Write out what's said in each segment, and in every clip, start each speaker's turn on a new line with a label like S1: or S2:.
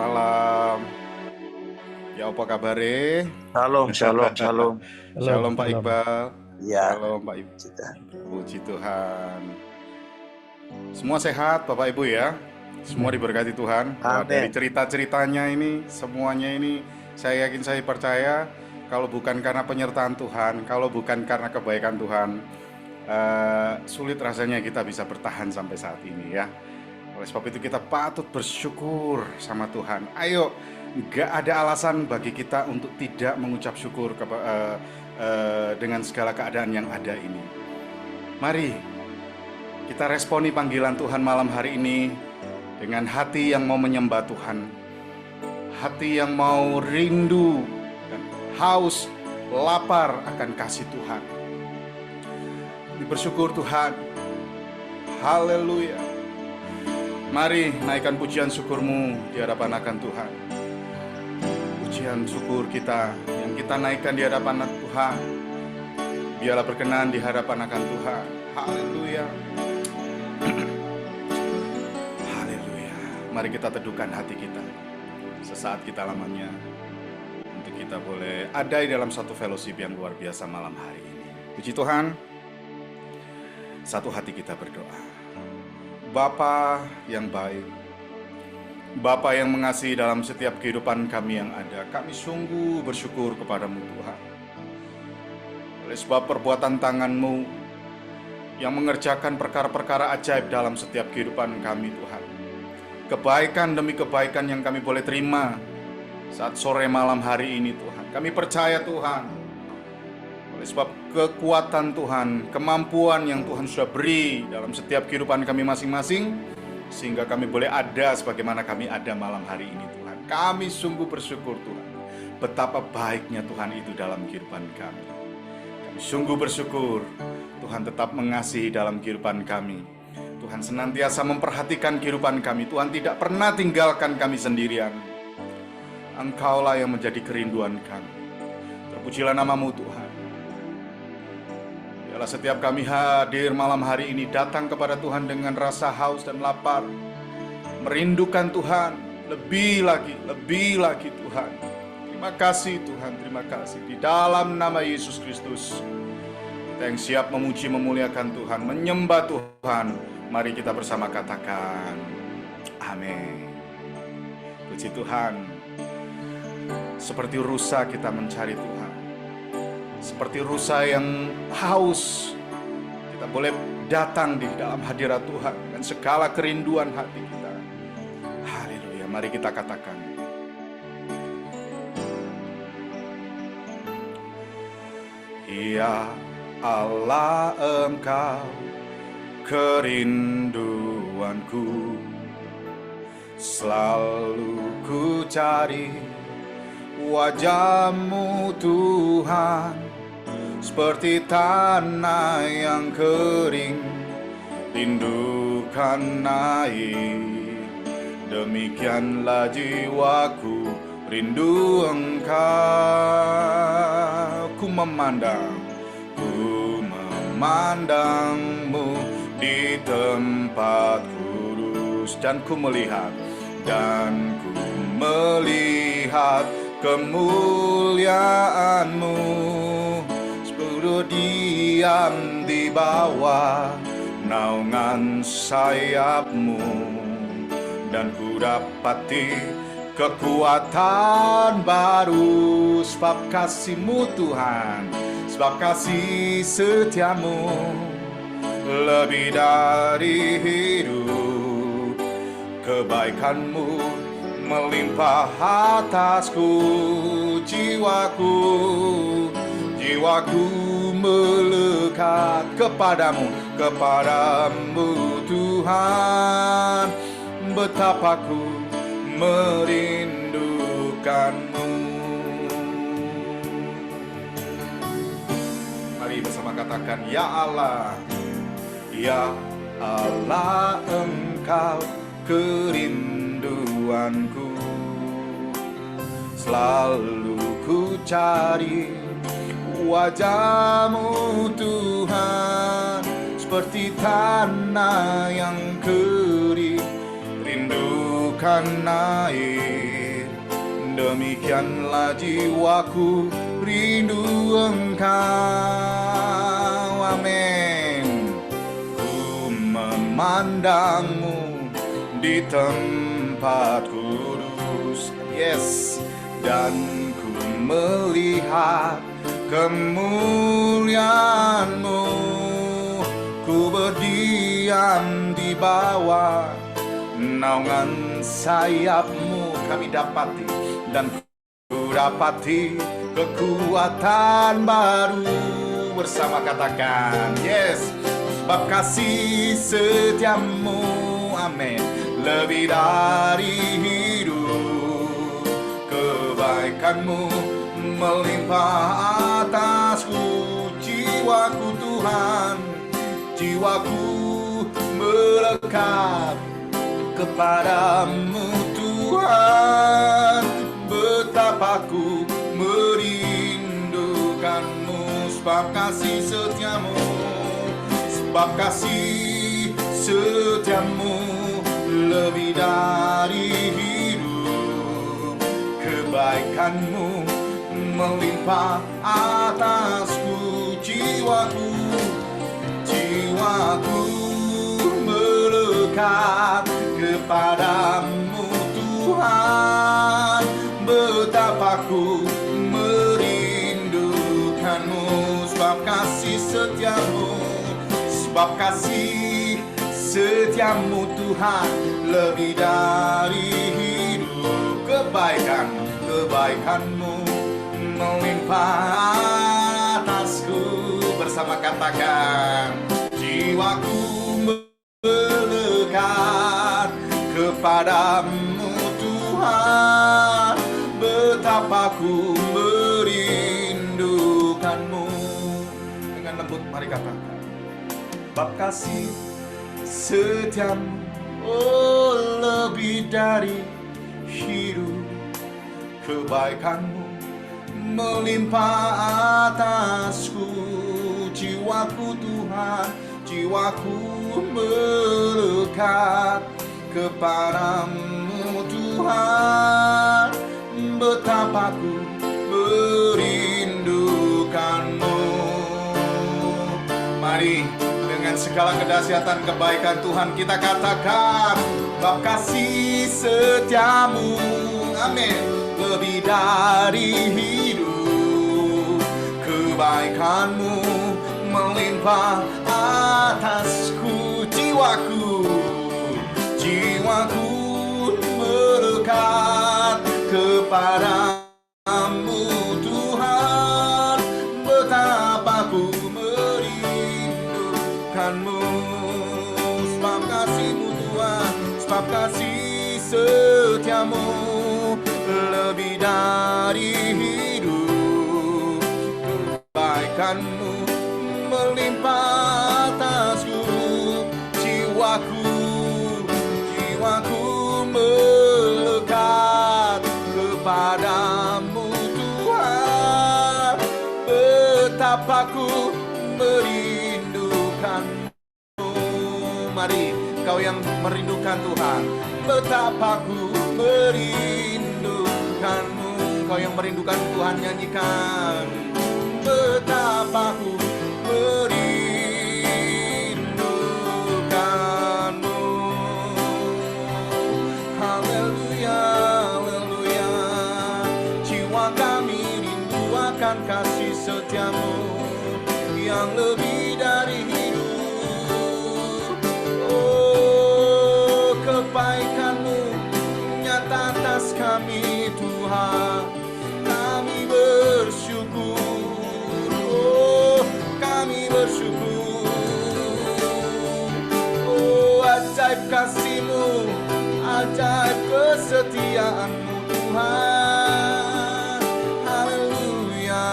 S1: malam. Ya apa kabar?
S2: Shalom, shalom, shalom.
S1: Shalom Pak
S3: Shalom.
S1: Iqbal.
S2: Ya,
S1: Shalom Pak Iqbal. Puji Tuhan. Semua sehat Bapak Ibu ya. Semua diberkati Tuhan. Wah, dari
S2: Amin.
S1: cerita-ceritanya ini, semuanya ini saya yakin, saya percaya kalau bukan karena penyertaan Tuhan, kalau bukan karena kebaikan Tuhan, sulit rasanya kita bisa bertahan sampai saat ini ya. Oleh sebab itu kita patut bersyukur sama Tuhan. Ayo, gak ada alasan bagi kita untuk tidak mengucap syukur dengan segala keadaan yang ada ini. Mari kita responi panggilan Tuhan malam hari ini dengan hati yang mau menyembah Tuhan, hati yang mau rindu dan haus, lapar akan kasih Tuhan. Bersyukur Tuhan. Haleluya. Mari naikkan pujian syukurmu di hadapan akan Tuhan. Pujian syukur kita yang kita naikkan di hadapan Tuhan, biarlah berkenan di hadapan akan Tuhan. Haleluya. Haleluya. Mari kita teduhkan hati kita sesaat kita lamanya, untuk kita boleh ada di dalam satu fellowship yang luar biasa malam hari ini. Puji Tuhan. Satu hati kita berdoa. Bapa yang baik, Bapa yang mengasihi dalam setiap kehidupan kami yang ada, kami sungguh bersyukur kepadamu Tuhan. Oleh sebab perbuatan tangan-Mu yang mengerjakan perkara-perkara ajaib dalam setiap kehidupan kami Tuhan. Kebaikan demi kebaikan yang kami boleh terima saat sore malam hari ini Tuhan. Kami percaya Tuhan, oleh sebab kekuatan Tuhan, kemampuan yang Tuhan sudah beri dalam setiap kehidupan kami masing-masing, sehingga kami boleh ada sebagaimana kami ada malam hari ini Tuhan. Kami sungguh bersyukur Tuhan, betapa baiknya Tuhan itu dalam kehidupan kami. Kami sungguh bersyukur Tuhan tetap mengasihi dalam kehidupan kami. Tuhan senantiasa memperhatikan kehidupan kami. Tuhan tidak pernah tinggalkan kami sendirian. Engkaulah yang menjadi kerinduan kami. Terpujilah namamu Tuhan. Biarlah setiap kami hadir malam hari ini datang kepada Tuhan dengan rasa haus dan lapar, merindukan Tuhan lebih lagi Tuhan. Terima kasih Tuhan, terima kasih. Di dalam nama Yesus Kristus, kita yang siap memuji memuliakan Tuhan, menyembah Tuhan, mari kita bersama katakan amin. Puji Tuhan. Seperti rusa kita mencari Tuhan, seperti rusa yang haus, kita boleh datang di dalam hadirat Tuhan dengan segala kerinduan hati kita. Haleluya, mari kita katakan. Ya Allah, Engkau kerinduanku, selalu ku cari wajah-Mu Tuhan, seperti tanah yang kering rindukan air. Demikianlah jiwaku rindu Engkau. Ku memandang-Mu di tempat kudus, dan ku melihat kemuliaan-Mu, seluruh diam di bawah naungan sayap-Mu, dan ku dapati kekuatan baru, sebab kasih-Mu Tuhan, sebab kasih setia-Mu lebih dari hidup. Kebaikan-Mu melimpah atasku, jiwaku melekat kepadamu Tuhan. Betapa ku merindukan-Mu. Mari bersama katakan, ya Allah, Engkau kerinduanku, selalu ku cari wajah-Mu Tuhan, seperti tanah yang kering rindukan air. Demikianlah jiwaku rindu Engkau. Amin. Ku memandangmu di tempat kudus, yes, dan ku melihat kemuliaan-Mu. Ku berdiam di bawah naungan sayap-Mu. Kami dapati dan ku dapati kekuatan baru bersama, katakan yes. Sebab kasih setiamu, amin, lebih dari hidup. Kebaikanmu melimpah atasku. Jiwaku Tuhan, jiwaku melekat kepadamu Tuhan. Betapa ku merindukanmu. Sebab kasih setiamu, sebab kasih setiamu lebih dari hidup. Kebaikanmu melimpah atasku. Jiwaku, jiwaku melekat kepadamu Tuhan. Betapa ku merindukanmu. Sebab kasih setiamu, sebab kasih setiamu Tuhan lebih dari hidup. Kebaikanmu melimpah atasku. Bersama katakan, jiwaku melekat kepadamu Tuhan. Betapa ku merindukanmu. Dengan lembut mari katakan, bab kasih setiamu, oh lebih dari hidup. Kebaikanmu melimpah atasku. Jiwaku Tuhan, jiwaku melekat kepadamu Tuhan. Betapa ku merindukanmu. Mari dengan segala kedahsyatan kebaikan Tuhan kita katakan, bab kasih setiamu, amin, lebih dari hidup. Kebaikanmu melimpah atasku. Jiwaku, jiwaku melekat kepadamu Tuhan. Betapa ku merindukanmu. Sebab kasih-Mu Tuhan, sebab kasih setiamu lebih dari hidup. Kebaikanmu melimpah atasku. Jiwaku, jiwaku melekat kepadamu Tuhan. Betapa ku merindukanmu. Mari kau yang merindukan Tuhan, betapa ku merindukanmu. Kau yang merindukan Tuhan, nyanyikan, betapa ku merindukanmu. Haleluya, haleluya. Jiwa kami rindu akan kasih setiamu yang lebih dari hidup. Oh, kebaikanmu nyata atas kami Tuhan. Kami bersyukur, oh kami bersyukur. Oh, ajaib kasih-Mu, ajaib kesetiaan-Mu Tuhan. Haleluya.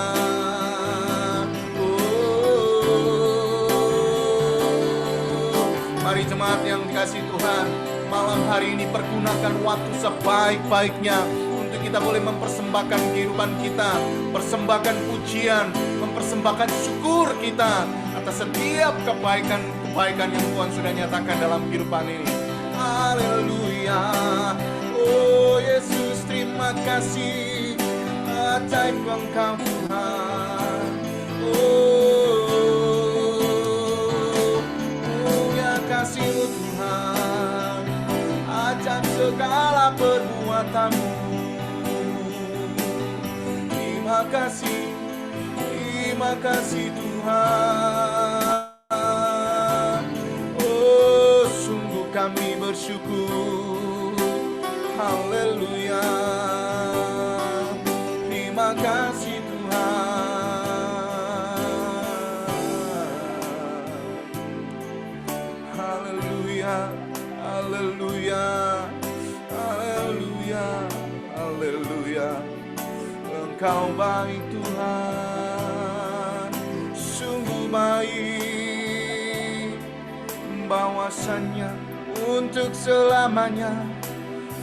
S1: Mari jemaat yang dikasihi Tuhan, malam hari ini pergunakan waktu sebaik-baiknya untuk kita boleh mempersembahkan kehidupan kita, persembahkan pujian, mempersembahkan syukur kita atas setiap kebaikan-kebaikan yang Tuhan sudah nyatakan dalam kehidupan ini. Haleluya. Oh Yesus, terima kasih. kasih ajaib Engkau Tuhan. Punya kasih-Mu Tuhan, ajaib segala perbuatan-Mu. Terima kasih Tuhan. Oh, sungguh kami bersyukur. Haleluya. Terima kasih Tuhan. Haleluya. Haleluya. Haleluya. Haleluya. Engkau baik Tuhan, sungguh baik, bahwasannya untuk selamanya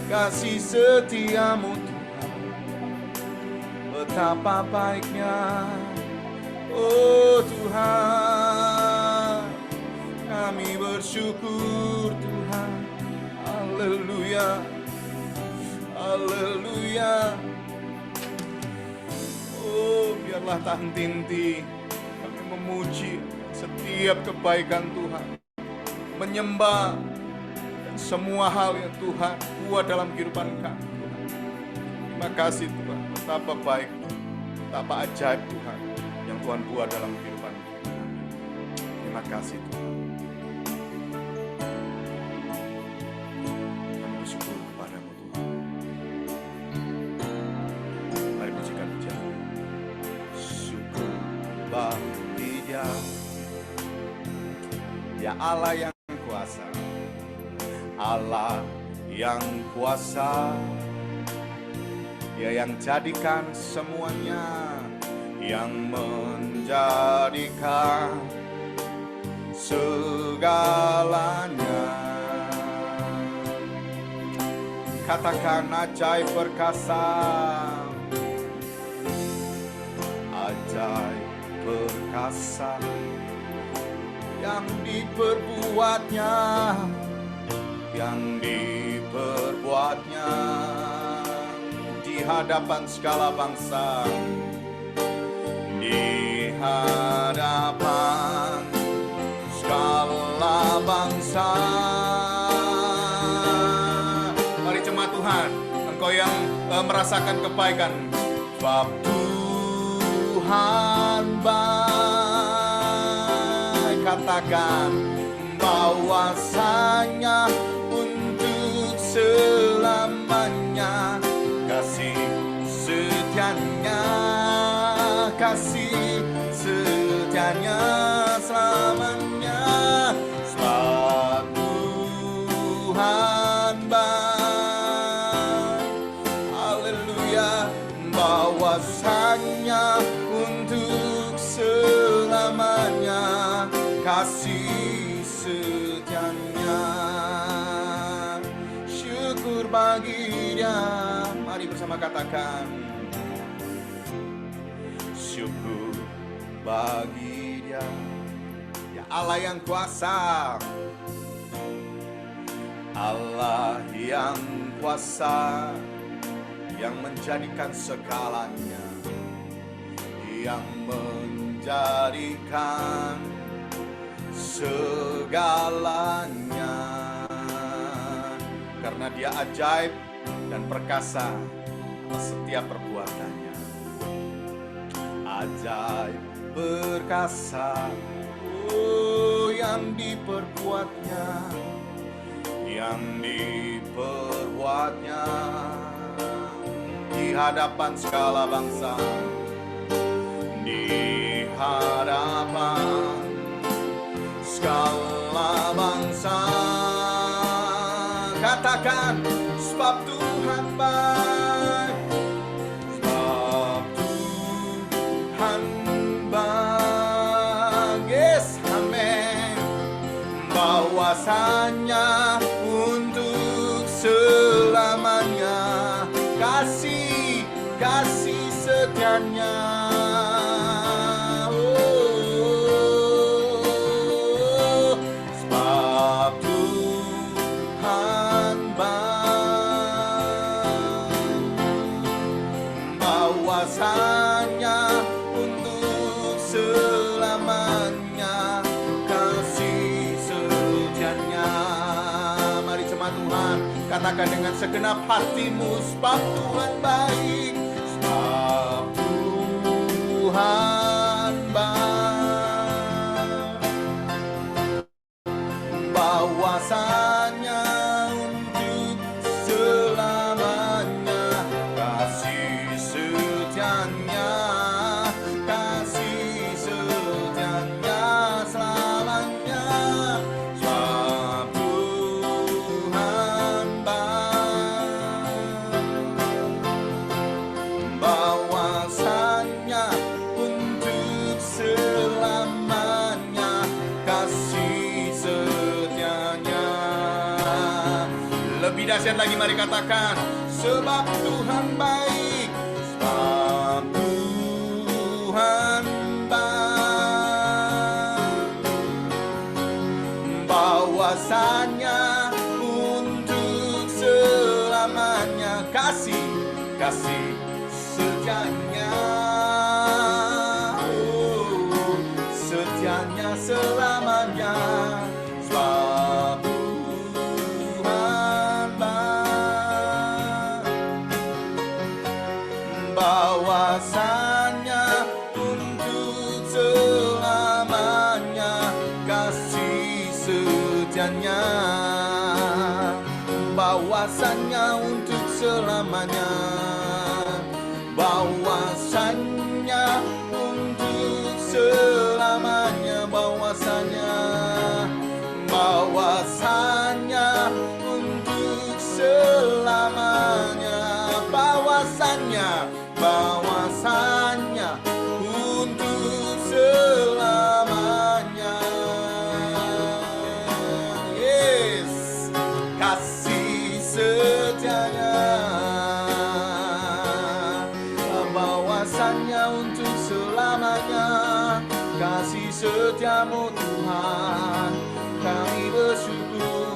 S1: kasih setia-Mu Tuhan. Betapa baiknya, oh Tuhan, kami bersyukur Tuhan. Haleluya, haleluya. Oh, biarlah tak henti-henti kami memuji setiap kebaikan Tuhan, menyembah dan semua hal yang Tuhan buat dalam kehidupan kami. Terima kasih Tuhan, betapa baik, betapa ajaib Tuhan yang Tuhan buat dalam kehidupan kami. Terima kasih Tuhan. Kami bersyukur kepadamu Tuhan. Mari pujikan pujian. Bagi Dia, ya Allah yang kuasa, Allah yang kuasa, Dia yang jadikan semuanya, yang menjadikan segalanya. Katakan ajaib perkasa, ajaib perkasa yang diperbuatnya, yang diperbuatnya di hadapan segala bangsa, di hadapan segala bangsa. Mari jemaat Tuhan, engkau yang merasakan kebaikan, sebab Tuhan baik. Katakan bahwasanya untuk selamanya kasih setianya, kasih setianya selamanya. Sebab Tuhan baik. Haleluya. Bahwasanya untuk selamanya kasih setianya. Syukur bagi Dia. Mari bersama katakan, syukur bagi Dia, ya Allah yang kuasa, Allah yang kuasa, yang menjadikan segalanya, yang menjadikan segalanya. Karena Dia ajaib dan perkasa atas setiap perbuatannya. Ajaib perkasa, oh yang diperbuatnya, yang diperbuatnya di hadapan segala bangsa, di hadapan segala bangsa. Katakan, sebab Tuhan baik, sebab Tuhan baik. Yes, amen. Bahwasanya untuk selamanya kasih setianya. Sebab Tuhan baik. bahwasanya untuk selamanya kasih setianya. Mari jemaat Tuhan, katakan dengan segenap hatimu, sebab Tuhan baik, sebab Tuhan baik, bahwasanya untuk selamanya kasih setianya, kasih setianya selamanya, sebab Tuhan baik, bahwasanya untuk selamanya kasih setianya. Lebih dahsyat lagi, mari katakan, sebab Tuhan baik, sebab Tuhan baik, bahwasanya untuk selamanya kasih setianya, oh, setianya selamanya, sebab Tuhan baik, bahwasanya untuk selamanya kasih setianya, bahwasanya untuk selamanya, bahwasanya untuk selamanya, bahwasanya untuk selamanya, bahwasanya untuk selamanya. Yes, kasih setianya, bahwasanya untuk selamanya kasih setiamu Tuhan, kami bersyukur.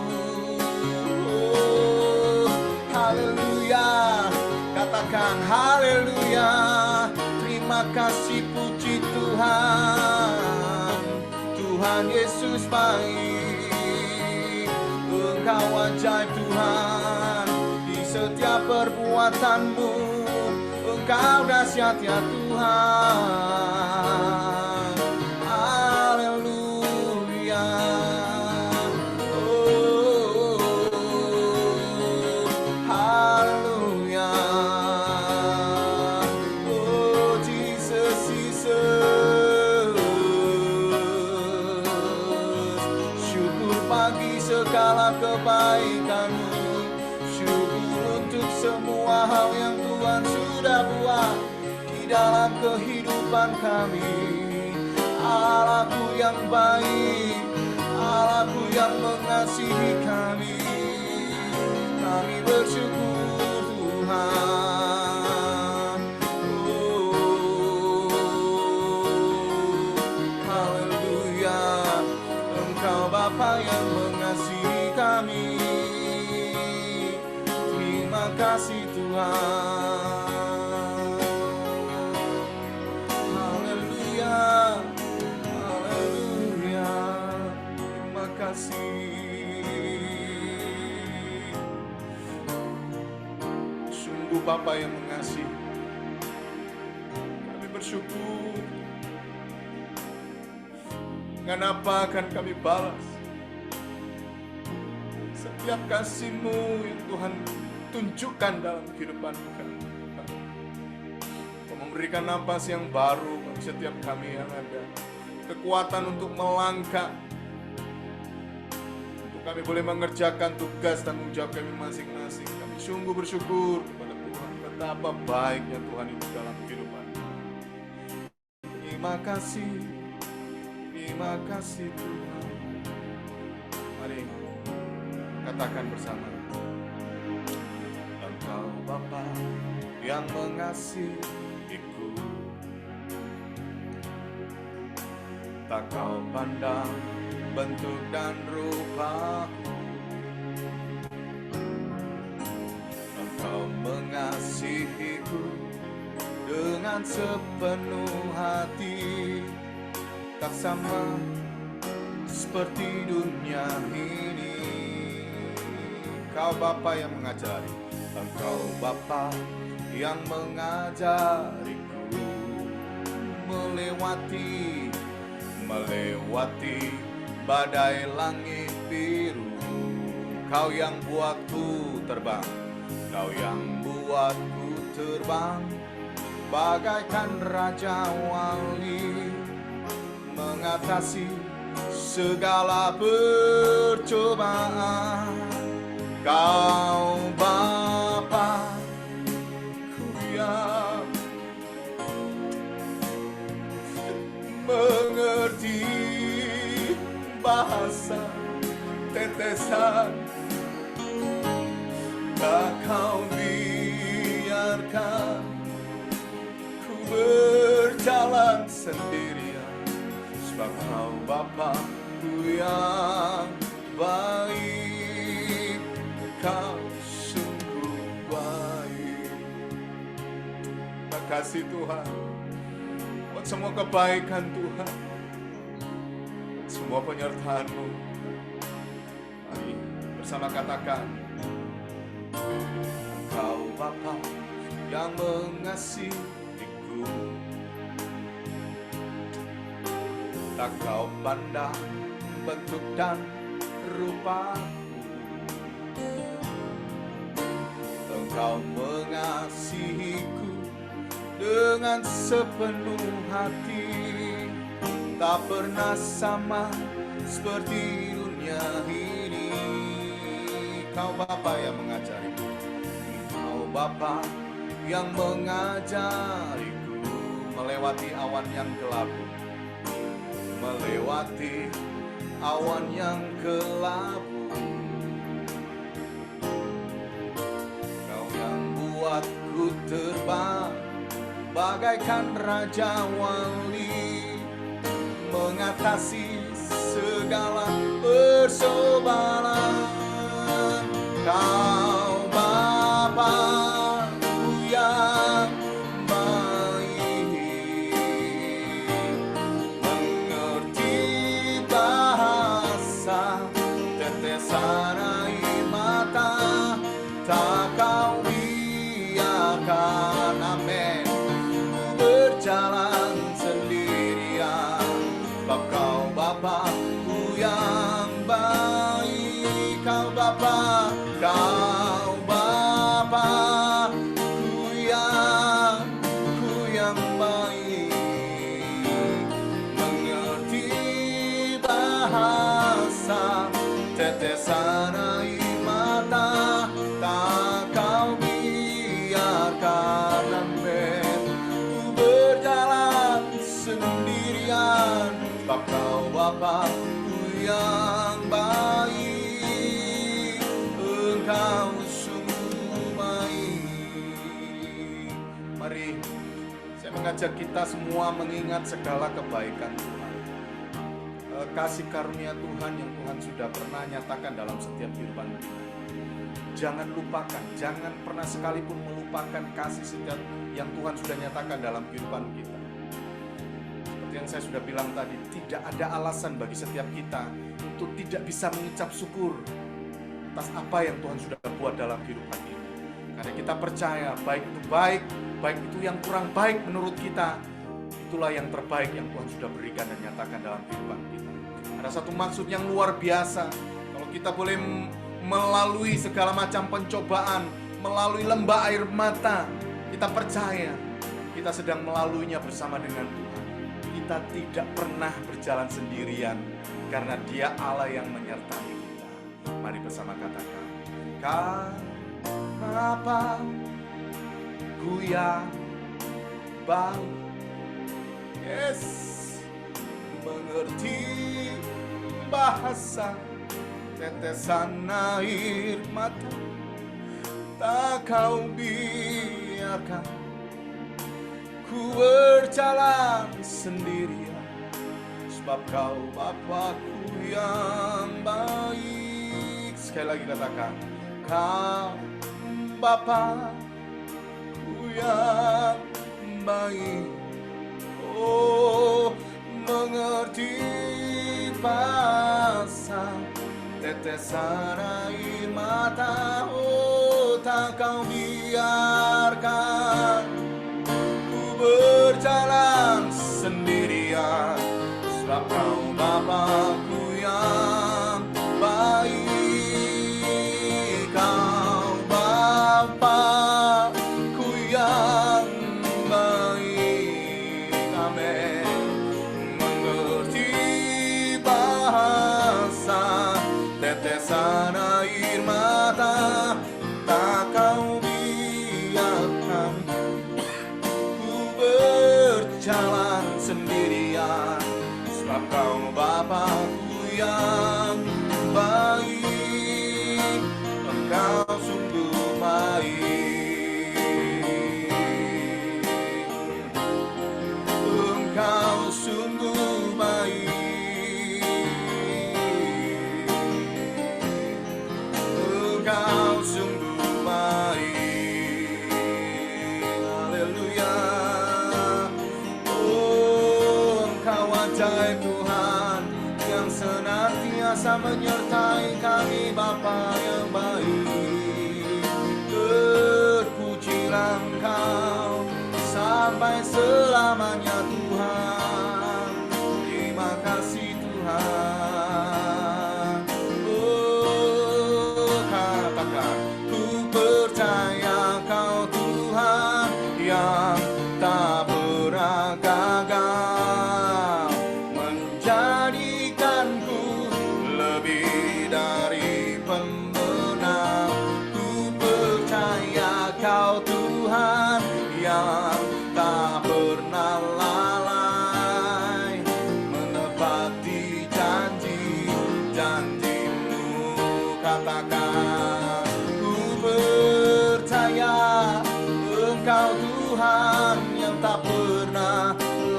S1: Oh, haleluya, katakan haleluya. Terima kasih, puji Tuhan, Tuhan Yesus baik, Engkau ajaib Tuhan, di setiap perbuatanmu Engkau dahsyat ya Tuhan. Haleluya. Oh, haleluya. Oh, Jesus, Jesus. Syukur bagi segala kebaikan-Mu, syukur untuk semua hal yang Tuhan sudah buat di dalam kehidupan kami. Allahku yang baik, Allahku yang mengasihi kami, kami bersyukur Tuhan. Oh, haleluya, Engkau Bapa yang mengasihi kami. Terima kasih Tuhan. Haleluya, haleluya. Terima kasih. Sungguh Bapa yang mengasihi. Kami bersyukur. Dengan apa akan kami balas setiap kasih-Mu yang Tuhan tunjukkan dalam kehidupan kami. Kau memberikan napas yang baru bagi setiap kami yang ada, kekuatan untuk melangkah, untuk kami boleh mengerjakan tugas dan tanggung jawab kami masing-masing. Kami sungguh bersyukur kepada Tuhan, betapa baiknya Tuhan itu dalam kehidupan. Terima kasih Tuhan. Mari katakan bersama. Engkau Bapa yang mengasihiku, tak kau pandang bentuk dan rupaku. Engkau mengasihiku dengan dengan sepenuh hati, tak sama seperti dunia ini. Kau Bapa yang mengajari, Engkau Bapa yang mengajariku melewati badai langit biru. Kau yang buatku terbang, Kau yang buatku terbang, bagaikan Raja Wali, mengatasi segala percobaan. Kau Bapa ku yang mengerti bahasa tetesan, tak Kau biarkan ku berjalan sendirian, sebab Kau Bapa-Ku yang baik, Kau sungguh baik. Terima kasih Tuhan buat semua kebaikan Tuhan, semua penyertaan-Mu. Mari bersama katakan, Engkau Bapa yang mengasihiku, tak Kau pandang bentuk dan rupaku. Engkau mengasihiku dengan sepenuh hati, tak pernah sama seperti dunia ini. Kau Bapa yang mengajariku, Kau Bapa yang mengajariku melewati awan yang kelabu, melewati awan yang kelabu. Kau yang buatku terbang bagaikan Raja Wali, mengatasi segala persoalan. Kau Bapa-Ku yang baik, mengerti bahasa tetesan air mata, tak Kau biarkan, amin, berjalan sendirian, sebab Kau Bapa-Ku yang baik. Kau Bapa, Kau Bapa-Ku yang baik, mengerti bahasa tetesan air mata, tak Kau biarkan, amin, ku berjalan sendirian, sebab Kau Bapa-Ku yang baik, Engkau sungguh baik. Mari saya mengajak kita semua mengingat segala kebaikan Tuhan, kasih karunia Tuhan yang Tuhan sudah pernah nyatakan dalam setiap kehidupan kita. Jangan lupakan, jangan pernah sekalipun melupakan kasih setia yang Tuhan sudah nyatakan dalam kehidupan kita. Seperti yang saya sudah bilang tadi, tidak ada alasan bagi setiap kita untuk tidak bisa mengucap syukur atas apa yang Tuhan sudah buat dalam kehidupan ini. Karena kita percaya, baik itu baik, baik itu yang kurang baik menurut kita, itulah yang terbaik yang Tuhan sudah berikan dan nyatakan dalam kehidupan kita. Ada satu maksud yang luar biasa, kalau kita boleh melalui segala macam pencobaan, melalui lembah air mata, kita percaya kita sedang melaluinya bersama dengan Tuhan. Kita tidak pernah berjalan sendirian, karena Dia Allah yang menyertai kita. Mari bersama katakan, Kau Bapa-Ku yang baik, yes, mengerti bahasa tetesan air mata, tak Kau biarkan ku berjalan sendirian, sebab Kau Bapa-Ku yang baik. Sekali lagi katakan, Kau Bapa-Ku yang baik. baik. Oh, mengerti basah tetesan air mata. Oh, tak kau biarkan ku berjalan sendirian, sebab kau Bapa-Ku yang baik. Kau Bapa-Ku yang baik. Amin. Mengerti bahasa tetesan air mata, tak kau biarkan ku berjalan sendirian, sebab kau Bapa-Ku yang baik. Engkau sungguh baik. Engkau sungguh baik. Engkau sungguh baik. Haleluya. Oh, Engkau ajaib Tuhan, yang senantiasa menyertai kami, Bapa yang baik. Terpujilah Engkau sampai selamanya Tuhan. Terima kasih Tuhan. Oh, katakan, ku percaya Kau Tuhan yang tak pernah gagal, menjadikanku lebih dari pemenang. Ku percaya Kau Tuhan yang tak pernah lalai, menepati janji-janji-Mu. Katakan, ku percaya Engkau Tuhan yang tak pernah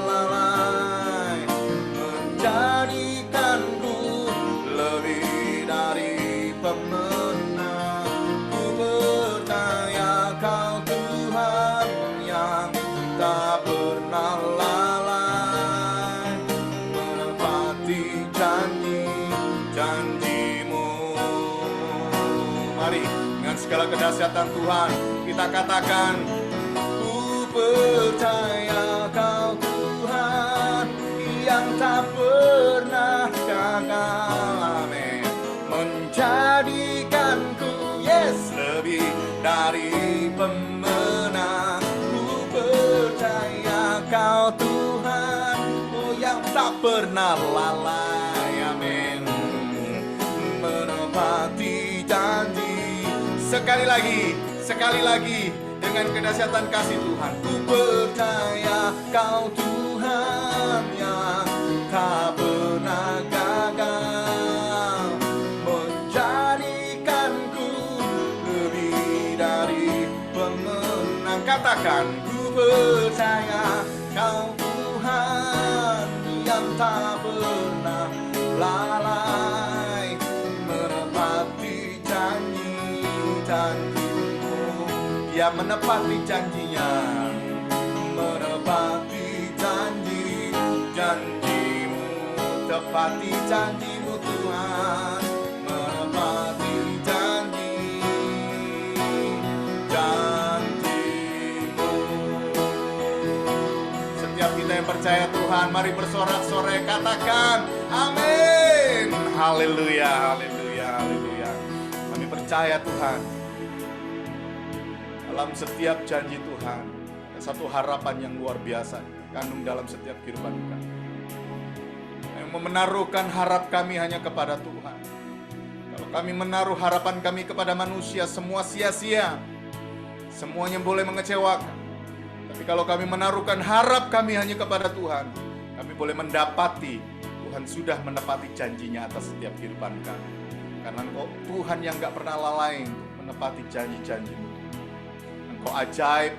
S1: lalai, menjadikanku lebih dari pemenang. Ku percaya Kau Tuhan yang tak pernah lalai, menepati janji-janji-Mu. Mari dengan segala kedahsyatan Tuhan kita katakan, ku percaya Kau Tuhan yang tak pernah gagal. Amin. Menjadikanku, yes, lebih dari pemenang. Ku percaya Kau Tuhan, oh, yang tak pernah lalai. Amin. Menepati janji. Sekali lagi dengan kedahsyatan kasih Tuhan. Ku percaya Kau Tuhan yang tak pernah gagal, menjadikanku lebih dari pemenang. Katakan, ku percaya Kau Tuhan yang tak pernah lalai, menepati janji-janji-Mu. Dia menepati janjinya, menepati janji-janji-Mu. Tepati janji-Mu Tuhan, menepati janji-janji-Mu. Setiap kita yang percaya Tuhan, mari bersorak-sorai, katakan amin. Haleluya, haleluya, haleluya. Kami percaya Tuhan, dalam setiap janji Tuhan ada satu harapan yang luar biasa kandung dalam setiap kehidupan kami. Yang menaruhkan harap kami hanya kepada Tuhan. Kalau kami menaruh harapan kami kepada manusia, semua sia-sia, semuanya boleh mengecewakan. Tapi kalau kami menaruhkan harap kami hanya kepada Tuhan, kami boleh mendapati Tuhan sudah menepati janjinya atas setiap kehidupan kami. Karena Engkau Tuhan yang gak pernah lalai untuk menepati janji-janji-Mu. Engkau ajaib,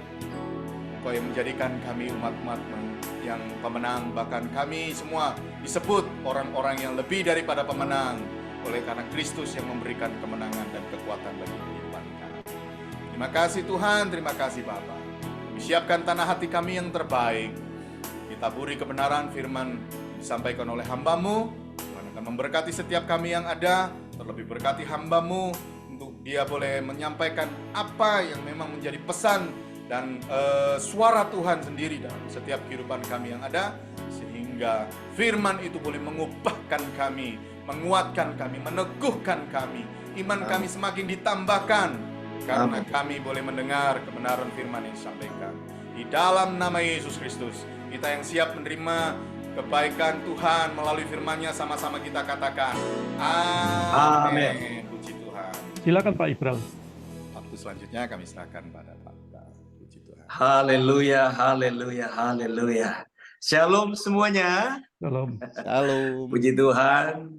S1: Engkau yang menjadikan kami umat-umat-Mu yang pemenang. Bahkan kami semua disebut orang-orang yang lebih daripada pemenang, oleh karena Kristus yang memberikan kemenangan dan kekuatan bagi kehidupan kami. Terima kasih Tuhan, terima kasih Bapa. Kami Siapkan tanah hati kami yang terbaik. Kita beri kebenaran firman disampaikan oleh hamba-Mu. Tuhan akan memberkati setiap kami yang ada. Terlebih berkati hamba-Mu untuk dia boleh menyampaikan apa yang memang menjadi pesan dan suara Tuhan sendiri dalam setiap kehidupan kami yang ada. Sehingga firman itu boleh mengubahkan kami, menguatkan kami, meneguhkan kami. Iman kami semakin ditambahkan karena kami boleh mendengar kebenaran firman yang disampaikan. Di dalam nama Yesus Kristus, kita yang siap menerima kebaikan Tuhan melalui firman-Nya, sama-sama kita katakan amin. Puji Tuhan.
S3: Silakan Pak Ibral.
S1: Waktu selanjutnya kami serahkan pada Pak Ibral. Puji Tuhan.
S2: Haleluya, haleluya, haleluya. Shalom semuanya.
S3: Salam.
S4: Shalom.
S2: Puji Tuhan.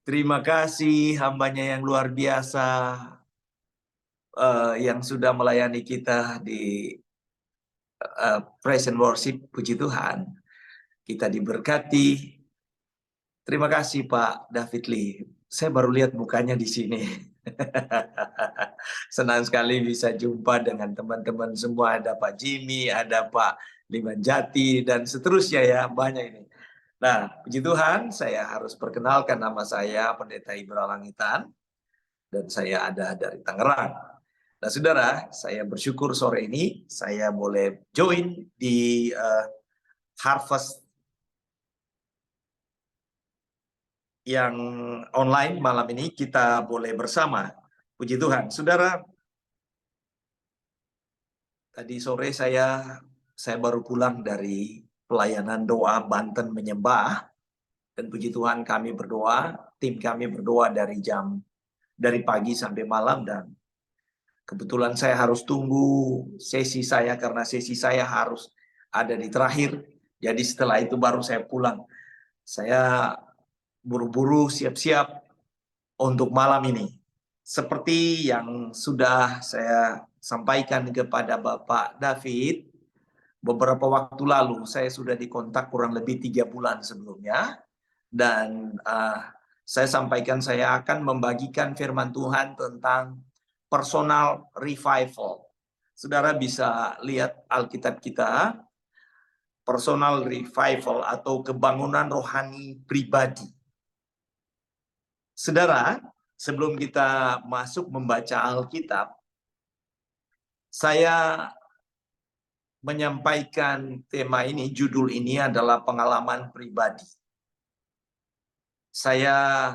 S2: Terima kasih hambanya yang luar biasa yang sudah melayani kita di praise and worship. Puji Tuhan. Kita diberkati. Terima kasih Pak David Lee. Saya baru lihat mukanya di sini. Senang sekali bisa jumpa dengan teman-teman semua. Ada Pak Jimmy, ada Pak Limanjati, dan seterusnya ya, banyak ini. Nah, puji Tuhan, saya harus perkenalkan nama saya Pendeta Ibral Langitan, dan saya ada dari Tangerang. Nah, saudara, saya bersyukur sore ini saya boleh join di Harvest yang online malam ini. Kita boleh bersama. Puji Tuhan. Saudara, tadi sore saya baru pulang dari pelayanan doa Banten Menyembah, dan puji Tuhan kami berdoa, tim kami berdoa dari pagi sampai malam, dan kebetulan saya harus tunggu sesi saya karena sesi saya harus ada di terakhir. Jadi setelah itu baru saya pulang. Saya buru-buru siap-siap untuk malam ini. Seperti yang sudah saya sampaikan kepada Bapak David, beberapa waktu lalu saya sudah dikontak kurang lebih 3 bulan sebelumnya, dan saya sampaikan saya akan membagikan firman Tuhan tentang personal revival. Saudara bisa lihat Alkitab kita, personal revival atau kebangunan rohani pribadi. Saudara, sebelum kita masuk membaca Alkitab, saya menyampaikan tema ini, judul ini adalah pengalaman pribadi. Saya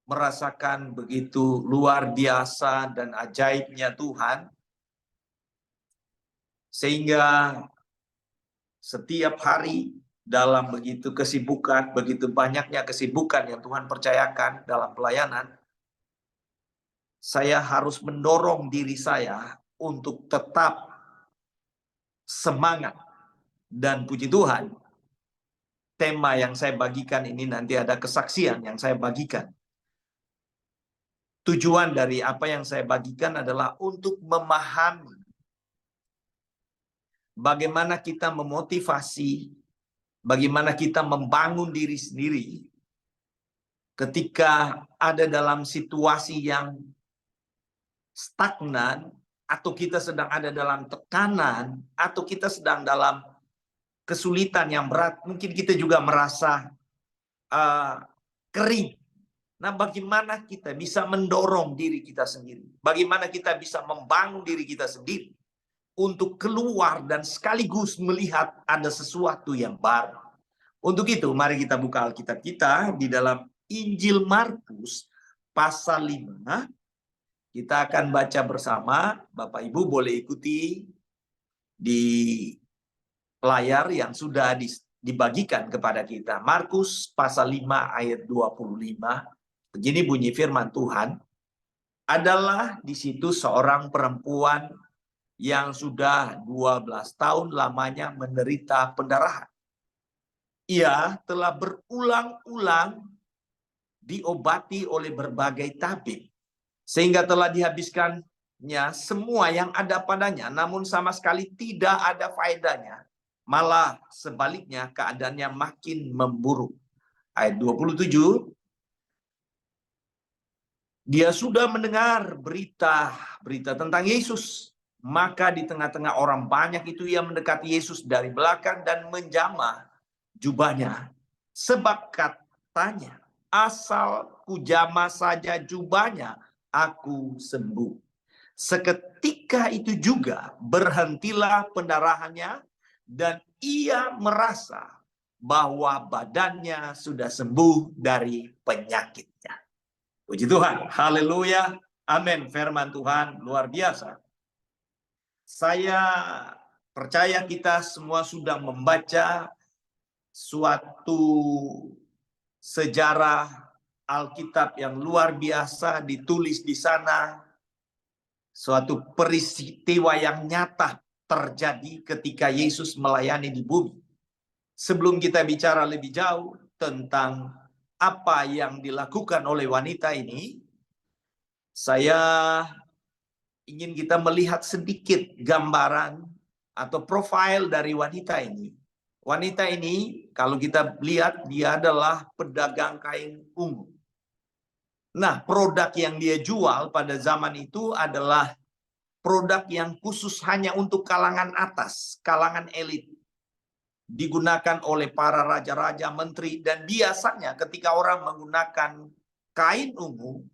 S2: merasakan begitu luar biasa dan ajaibnya Tuhan, sehingga setiap hari dalam begitu kesibukan, begitu banyaknya kesibukan yang Tuhan percayakan dalam pelayanan, saya harus mendorong diri saya untuk tetap semangat. Dan puji Tuhan, tema yang saya bagikan ini nanti ada kesaksian yang saya bagikan. Tujuan dari apa yang saya bagikan adalah untuk memahami bagaimana kita memotivasi, bagaimana kita membangun diri sendiri ketika ada dalam situasi yang stagnan, atau kita sedang ada dalam tekanan, atau kita sedang dalam kesulitan yang berat. Mungkin kita juga merasa kering. Nah, bagaimana kita bisa mendorong diri kita sendiri? Bagaimana kita bisa membangun diri kita sendiri untuk keluar dan sekaligus melihat ada sesuatu yang baru? Untuk itu, mari kita buka Alkitab kita di dalam Injil Markus pasal 5. Kita akan baca bersama. Bapak Ibu boleh ikuti di layar yang sudah dibagikan kepada kita. Markus pasal 5 ayat 25. Begini bunyi firman Tuhan. Adalah di situ seorang perempuan yang sudah 12 tahun lamanya menderita pendarahan. Ia telah berulang-ulang diobati oleh berbagai tabib, sehingga telah dihabiskannya semua yang ada padanya, namun sama sekali tidak ada faedahnya. Malah sebaliknya keadaannya makin memburuk. Ayat 27, dia sudah mendengar berita tentang Yesus Maka di tengah-tengah orang banyak itu ia mendekati Yesus dari belakang dan menjamah jubahnya. Sebab katanya, asal kujamah saja jubahnya, aku sembuh. Seketika itu juga berhentilah pendarahannya dan ia merasa bahwa badannya sudah sembuh dari penyakitnya. Puji Tuhan, haleluya, amin. Firman Tuhan luar biasa. Saya percaya kita semua sudah membaca suatu sejarah Alkitab yang luar biasa ditulis di sana. Suatu peristiwa yang nyata terjadi ketika Yesus melayani di bumi. Sebelum kita bicara lebih jauh tentang apa yang dilakukan oleh wanita ini, saya ingin kita melihat sedikit gambaran atau profil dari wanita ini. Wanita ini, kalau kita lihat, dia adalah pedagang kain ungu. Nah, produk yang dia jual pada zaman itu adalah produk yang khusus hanya untuk kalangan atas, kalangan elit. Digunakan oleh para raja-raja, menteri, dan biasanya ketika orang menggunakan kain ungu,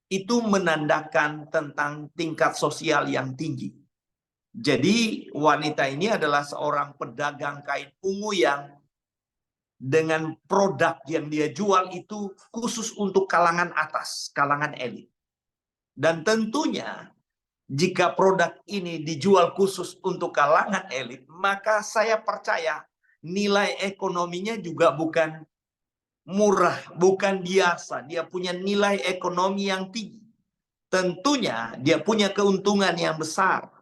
S2: itu menandakan tentang tingkat sosial yang tinggi. Jadi wanita ini adalah seorang pedagang kain ungu yang dengan produk yang dia jual itu khusus untuk kalangan atas, kalangan elit. Dan tentunya jika produk ini dijual khusus untuk kalangan elit, maka saya percaya nilai ekonominya juga bukan murah, bukan biasa. Dia punya nilai ekonomi yang tinggi. Tentunya dia punya keuntungan yang besar.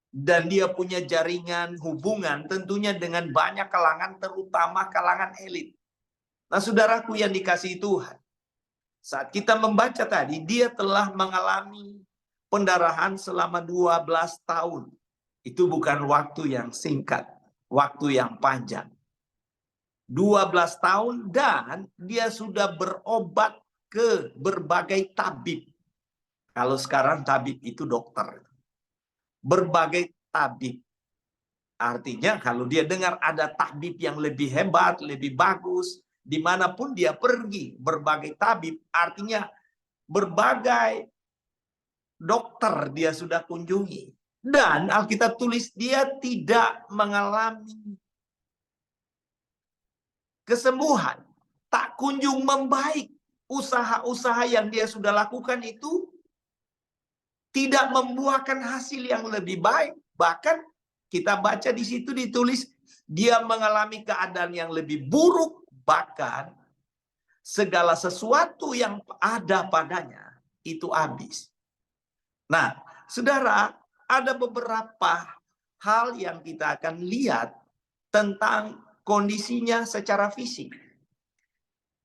S2: Dan dia punya jaringan hubungan tentunya dengan banyak kalangan, terutama kalangan elit. Nah, saudaraku yang dikasihi Tuhan, saat kita membaca tadi, dia telah mengalami pendarahan selama 12 tahun. Itu bukan waktu yang singkat, waktu yang panjang. 12 tahun dan dia sudah berobat ke berbagai tabib. Kalau sekarang tabib itu dokter. Berbagai tabib. Artinya kalau dia dengar ada tabib yang lebih hebat, lebih bagus, dimanapun dia pergi, berbagai tabib, artinya berbagai dokter dia sudah kunjungi. Dan Alkitab tulis dia tidak mengalami kesembuhan, tak kunjung membaik. Usaha-usaha yang dia sudah lakukan itu tidak membuahkan hasil yang lebih baik. Bahkan kita baca di situ ditulis dia mengalami keadaan yang lebih buruk, bahkan segala sesuatu yang ada padanya itu habis. Nah, saudara, ada beberapa hal yang kita akan lihat tentang kondisinya secara fisik.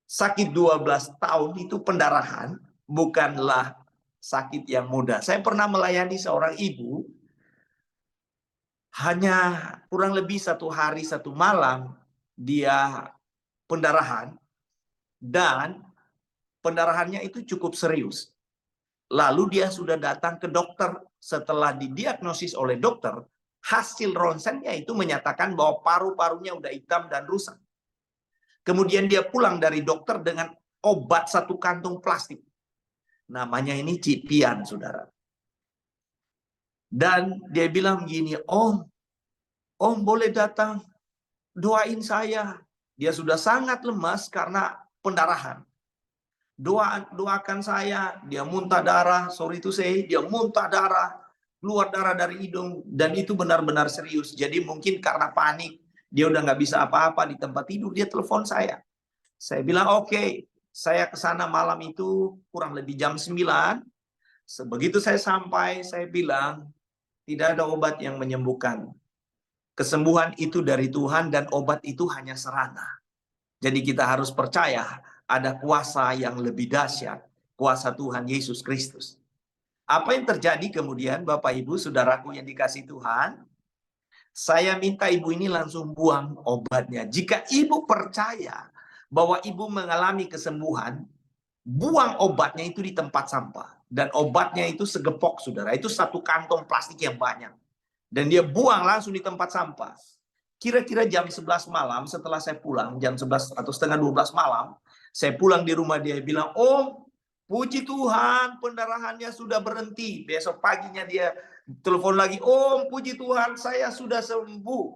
S2: Sakit 12 tahun itu pendarahan bukanlah sakit yang mudah. Saya pernah melayani seorang ibu, hanya kurang lebih 1 hari 1 malam dia pendarahan, dan pendarahannya itu cukup serius. Lalu dia sudah datang ke dokter. Setelah didiagnosis oleh dokter, hasil ronsennya itu menyatakan bahwa paru-parunya udah hitam dan rusak. Kemudian dia pulang dari dokter dengan obat 1 kantung plastik. Namanya ini cipian, saudara. Dan dia bilang gini, Om boleh datang, doain saya. Dia sudah sangat lemas karena pendarahan. Doakan saya, dia muntah darah, dia muntah darah, keluar darah dari hidung, dan itu benar-benar serius. Jadi mungkin karena panik, dia udah nggak bisa apa-apa di tempat tidur, dia telepon saya. Saya bilang oke, saya ke sana malam itu kurang lebih jam 9. Sebegitu saya sampai, saya bilang tidak ada obat yang menyembuhkan. Kesembuhan itu dari Tuhan dan obat itu hanya serana. Jadi kita harus percaya ada kuasa yang lebih dahsyat, kuasa Tuhan Yesus Kristus. Apa yang terjadi kemudian, Bapak Ibu, saudaraku yang dikasihi Tuhan? Saya minta ibu ini langsung buang obatnya. Jika ibu percaya bahwa ibu mengalami kesembuhan, buang obatnya itu di tempat sampah. Dan obatnya itu segepok, saudara. Itu satu kantong plastik yang banyak. Dan dia buang langsung di tempat sampah. Kira-kira jam 11 malam setelah saya pulang, jam 11 atau setengah 12 malam, saya pulang di rumah dia bilang, "Om, puji Tuhan pendarahannya sudah berhenti." Besok paginya dia telepon lagi, "Om, puji Tuhan saya sudah sembuh."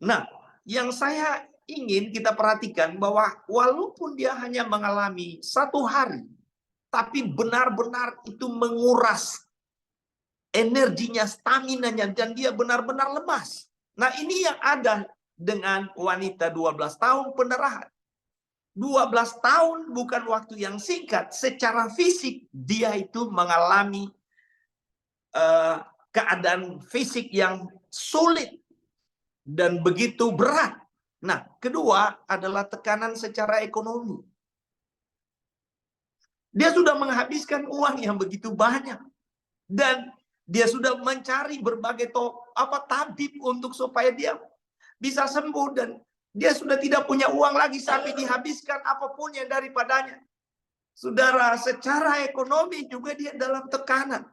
S2: Nah, yang saya ingin kita perhatikan bahwa walaupun dia hanya mengalami 1 hari, tapi benar-benar itu menguras energinya, stamina-nya, dan dia benar-benar lemas. Nah, ini yang ada dengan wanita 12 tahun pendarahan. 12 tahun bukan waktu yang singkat. Secara fisik, dia itu mengalami keadaan fisik yang sulit dan begitu berat. Nah, kedua adalah tekanan secara ekonomi. Dia sudah menghabiskan uang yang begitu banyak. Dan dia sudah mencari berbagai tabib untuk supaya dia bisa sembuh, dan dia sudah tidak punya uang lagi sampai dihabiskan apapun yang daripadanya. Saudara, secara ekonomi juga dia dalam tekanan.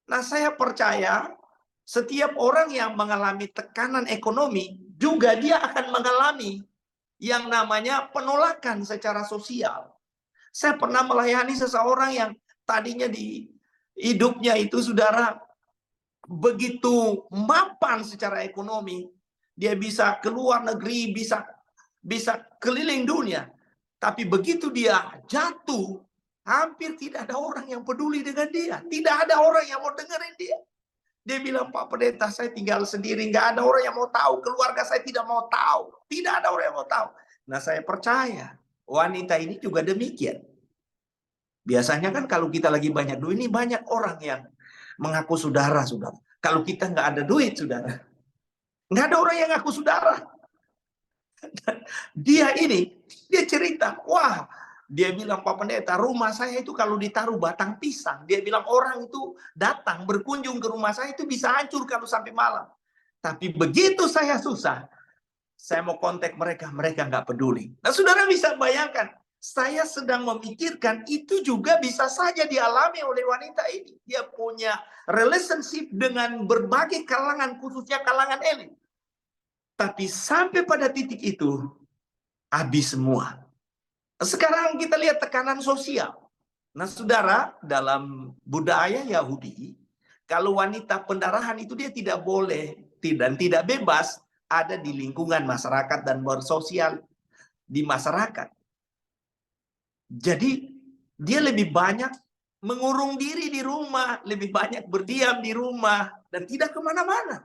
S2: Nah, saya percaya setiap orang yang mengalami tekanan ekonomi juga dia akan mengalami yang namanya penolakan secara sosial. Saya pernah melayani seseorang yang tadinya di hidupnya itu, saudara, begitu mapan secara ekonomi. Dia bisa keluar negeri, bisa keliling dunia. Tapi begitu dia jatuh, hampir tidak ada orang yang peduli dengan dia. Tidak ada orang yang mau dengerin dia. Dia bilang, "Pak Pendeta, saya tinggal sendiri. Nggak ada orang yang mau tahu. Keluarga saya tidak mau tahu. Tidak ada orang yang mau tahu." Nah, saya percaya wanita ini juga demikian. Biasanya kan kalau kita lagi banyak duit, ini banyak orang yang mengaku saudara. Kalau kita nggak ada duit, saudara, nggak ada orang yang ngaku saudara. Dia cerita, wah, dia bilang, "Pak Pendeta, rumah saya itu kalau ditaruh batang pisang," dia bilang, "orang itu datang berkunjung ke rumah saya itu bisa hancur kalau sampai malam. Tapi begitu saya susah, saya mau kontak mereka, mereka nggak peduli." Nah, saudara bisa bayangkan, saya sedang memikirkan itu juga bisa saja dialami oleh wanita ini. Dia punya relationship dengan berbagai kalangan, khususnya kalangan elit. Tapi sampai pada titik itu, habis semua. Sekarang kita lihat tekanan sosial. Nah, saudara, dalam budaya Yahudi, kalau wanita pendarahan itu dia tidak boleh dan tidak bebas ada di lingkungan masyarakat dan bersosial di masyarakat. Jadi dia lebih banyak mengurung diri di rumah, lebih banyak berdiam di rumah, dan tidak kemana-mana.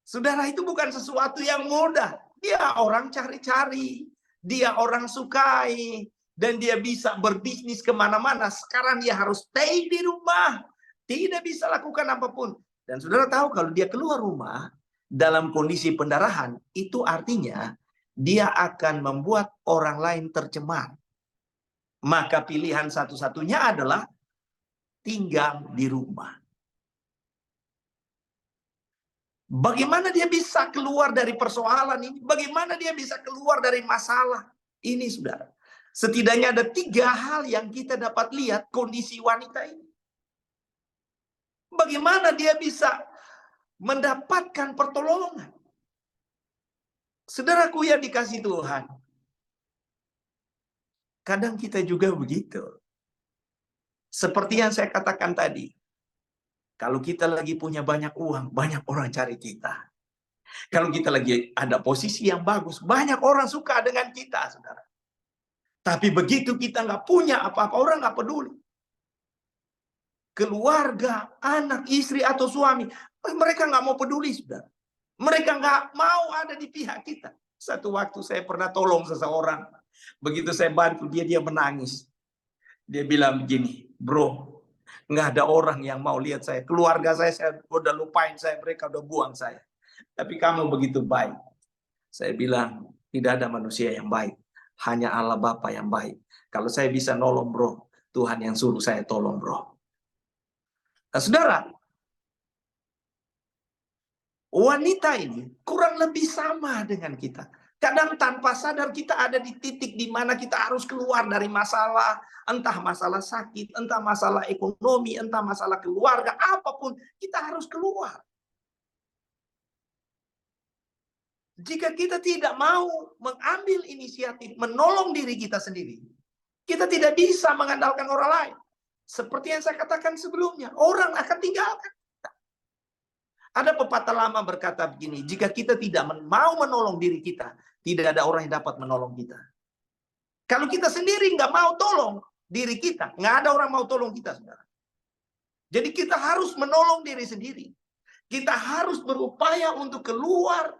S2: Saudara, itu bukan sesuatu yang mudah. Dia orang cari-cari, dia orang sukai, dan dia bisa berbisnis kemana-mana. Sekarang dia harus stay di rumah, tidak bisa lakukan apapun. Dan saudara tahu kalau dia keluar rumah dalam kondisi pendarahan, itu artinya dia akan membuat orang lain tercemar. Maka pilihan satu-satunya adalah tinggal di rumah. Bagaimana dia bisa keluar dari persoalan ini? Bagaimana dia bisa keluar dari masalah ini, saudara? Setidaknya ada 3 hal yang kita dapat lihat kondisi wanita ini. Bagaimana dia bisa mendapatkan pertolongan? Saudaraku yang dikasih Tuhan, kadang kita juga begitu. Seperti yang saya katakan tadi, kalau kita lagi punya banyak uang, banyak orang cari kita. Kalau kita lagi ada posisi yang bagus, banyak orang suka dengan kita, saudara. Tapi begitu kita nggak punya apa-apa, orang nggak peduli. Keluarga, anak, istri, atau suami, mereka nggak mau peduli, saudara. Mereka nggak mau ada di pihak kita. Satu waktu saya pernah tolong seseorang. Begitu saya bantu dia menangis. Dia bilang begini, "Bro, nggak ada orang yang mau lihat saya. Keluarga saya udah lupain saya, mereka udah buang saya. Tapi kamu begitu baik." Saya bilang, tidak ada manusia yang baik. Hanya Allah Bapa yang baik. Kalau saya bisa nolong, bro, Tuhan yang suruh saya tolong, bro. Nah, saudara, wanita ini kurang lebih sama dengan kita. Kadang tanpa sadar kita ada di titik di mana kita harus keluar dari masalah, entah masalah sakit, entah masalah ekonomi, entah masalah keluarga, apapun, kita harus keluar. Jika kita tidak mau mengambil inisiatif, menolong diri kita sendiri, kita tidak bisa mengandalkan orang lain. Seperti yang saya katakan sebelumnya, orang akan tinggalkan kita. Ada pepatah lama berkata begini, jika kita tidak mau menolong diri kita, tidak ada orang yang dapat menolong kita. Kalau kita sendiri nggak mau tolong diri kita, nggak ada orang mau tolong kita, saudara. Jadi kita harus menolong diri sendiri. Kita harus berupaya untuk keluar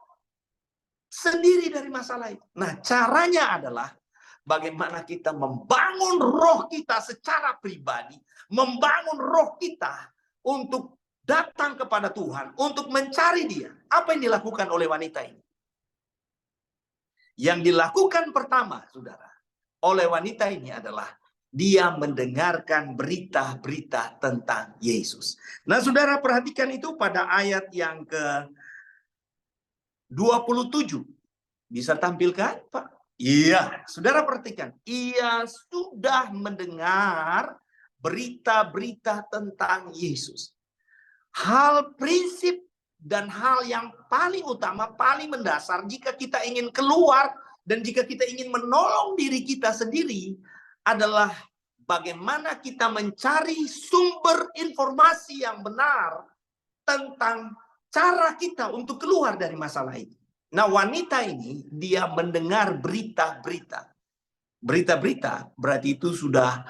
S2: sendiri dari masalah itu. Nah, caranya adalah bagaimana kita membangun roh kita secara pribadi, membangun roh kita untuk datang kepada Tuhan, untuk mencari Dia. Apa yang dilakukan oleh wanita ini? Yang dilakukan pertama, saudara, oleh wanita ini adalah dia mendengarkan berita-berita tentang Yesus. Nah, saudara perhatikan itu pada ayat yang ke-27. Bisa tampilkan, Pak? Iya, saudara perhatikan. Ia sudah mendengar berita-berita tentang Yesus. Hal prinsip dan hal yang paling utama, paling mendasar, jika kita ingin keluar dan jika kita ingin menolong diri kita sendiri, adalah bagaimana kita mencari sumber informasi yang benar tentang cara kita untuk keluar dari masalah itu. Nah, wanita ini, dia mendengar berita-berita. Berita-berita berarti itu sudah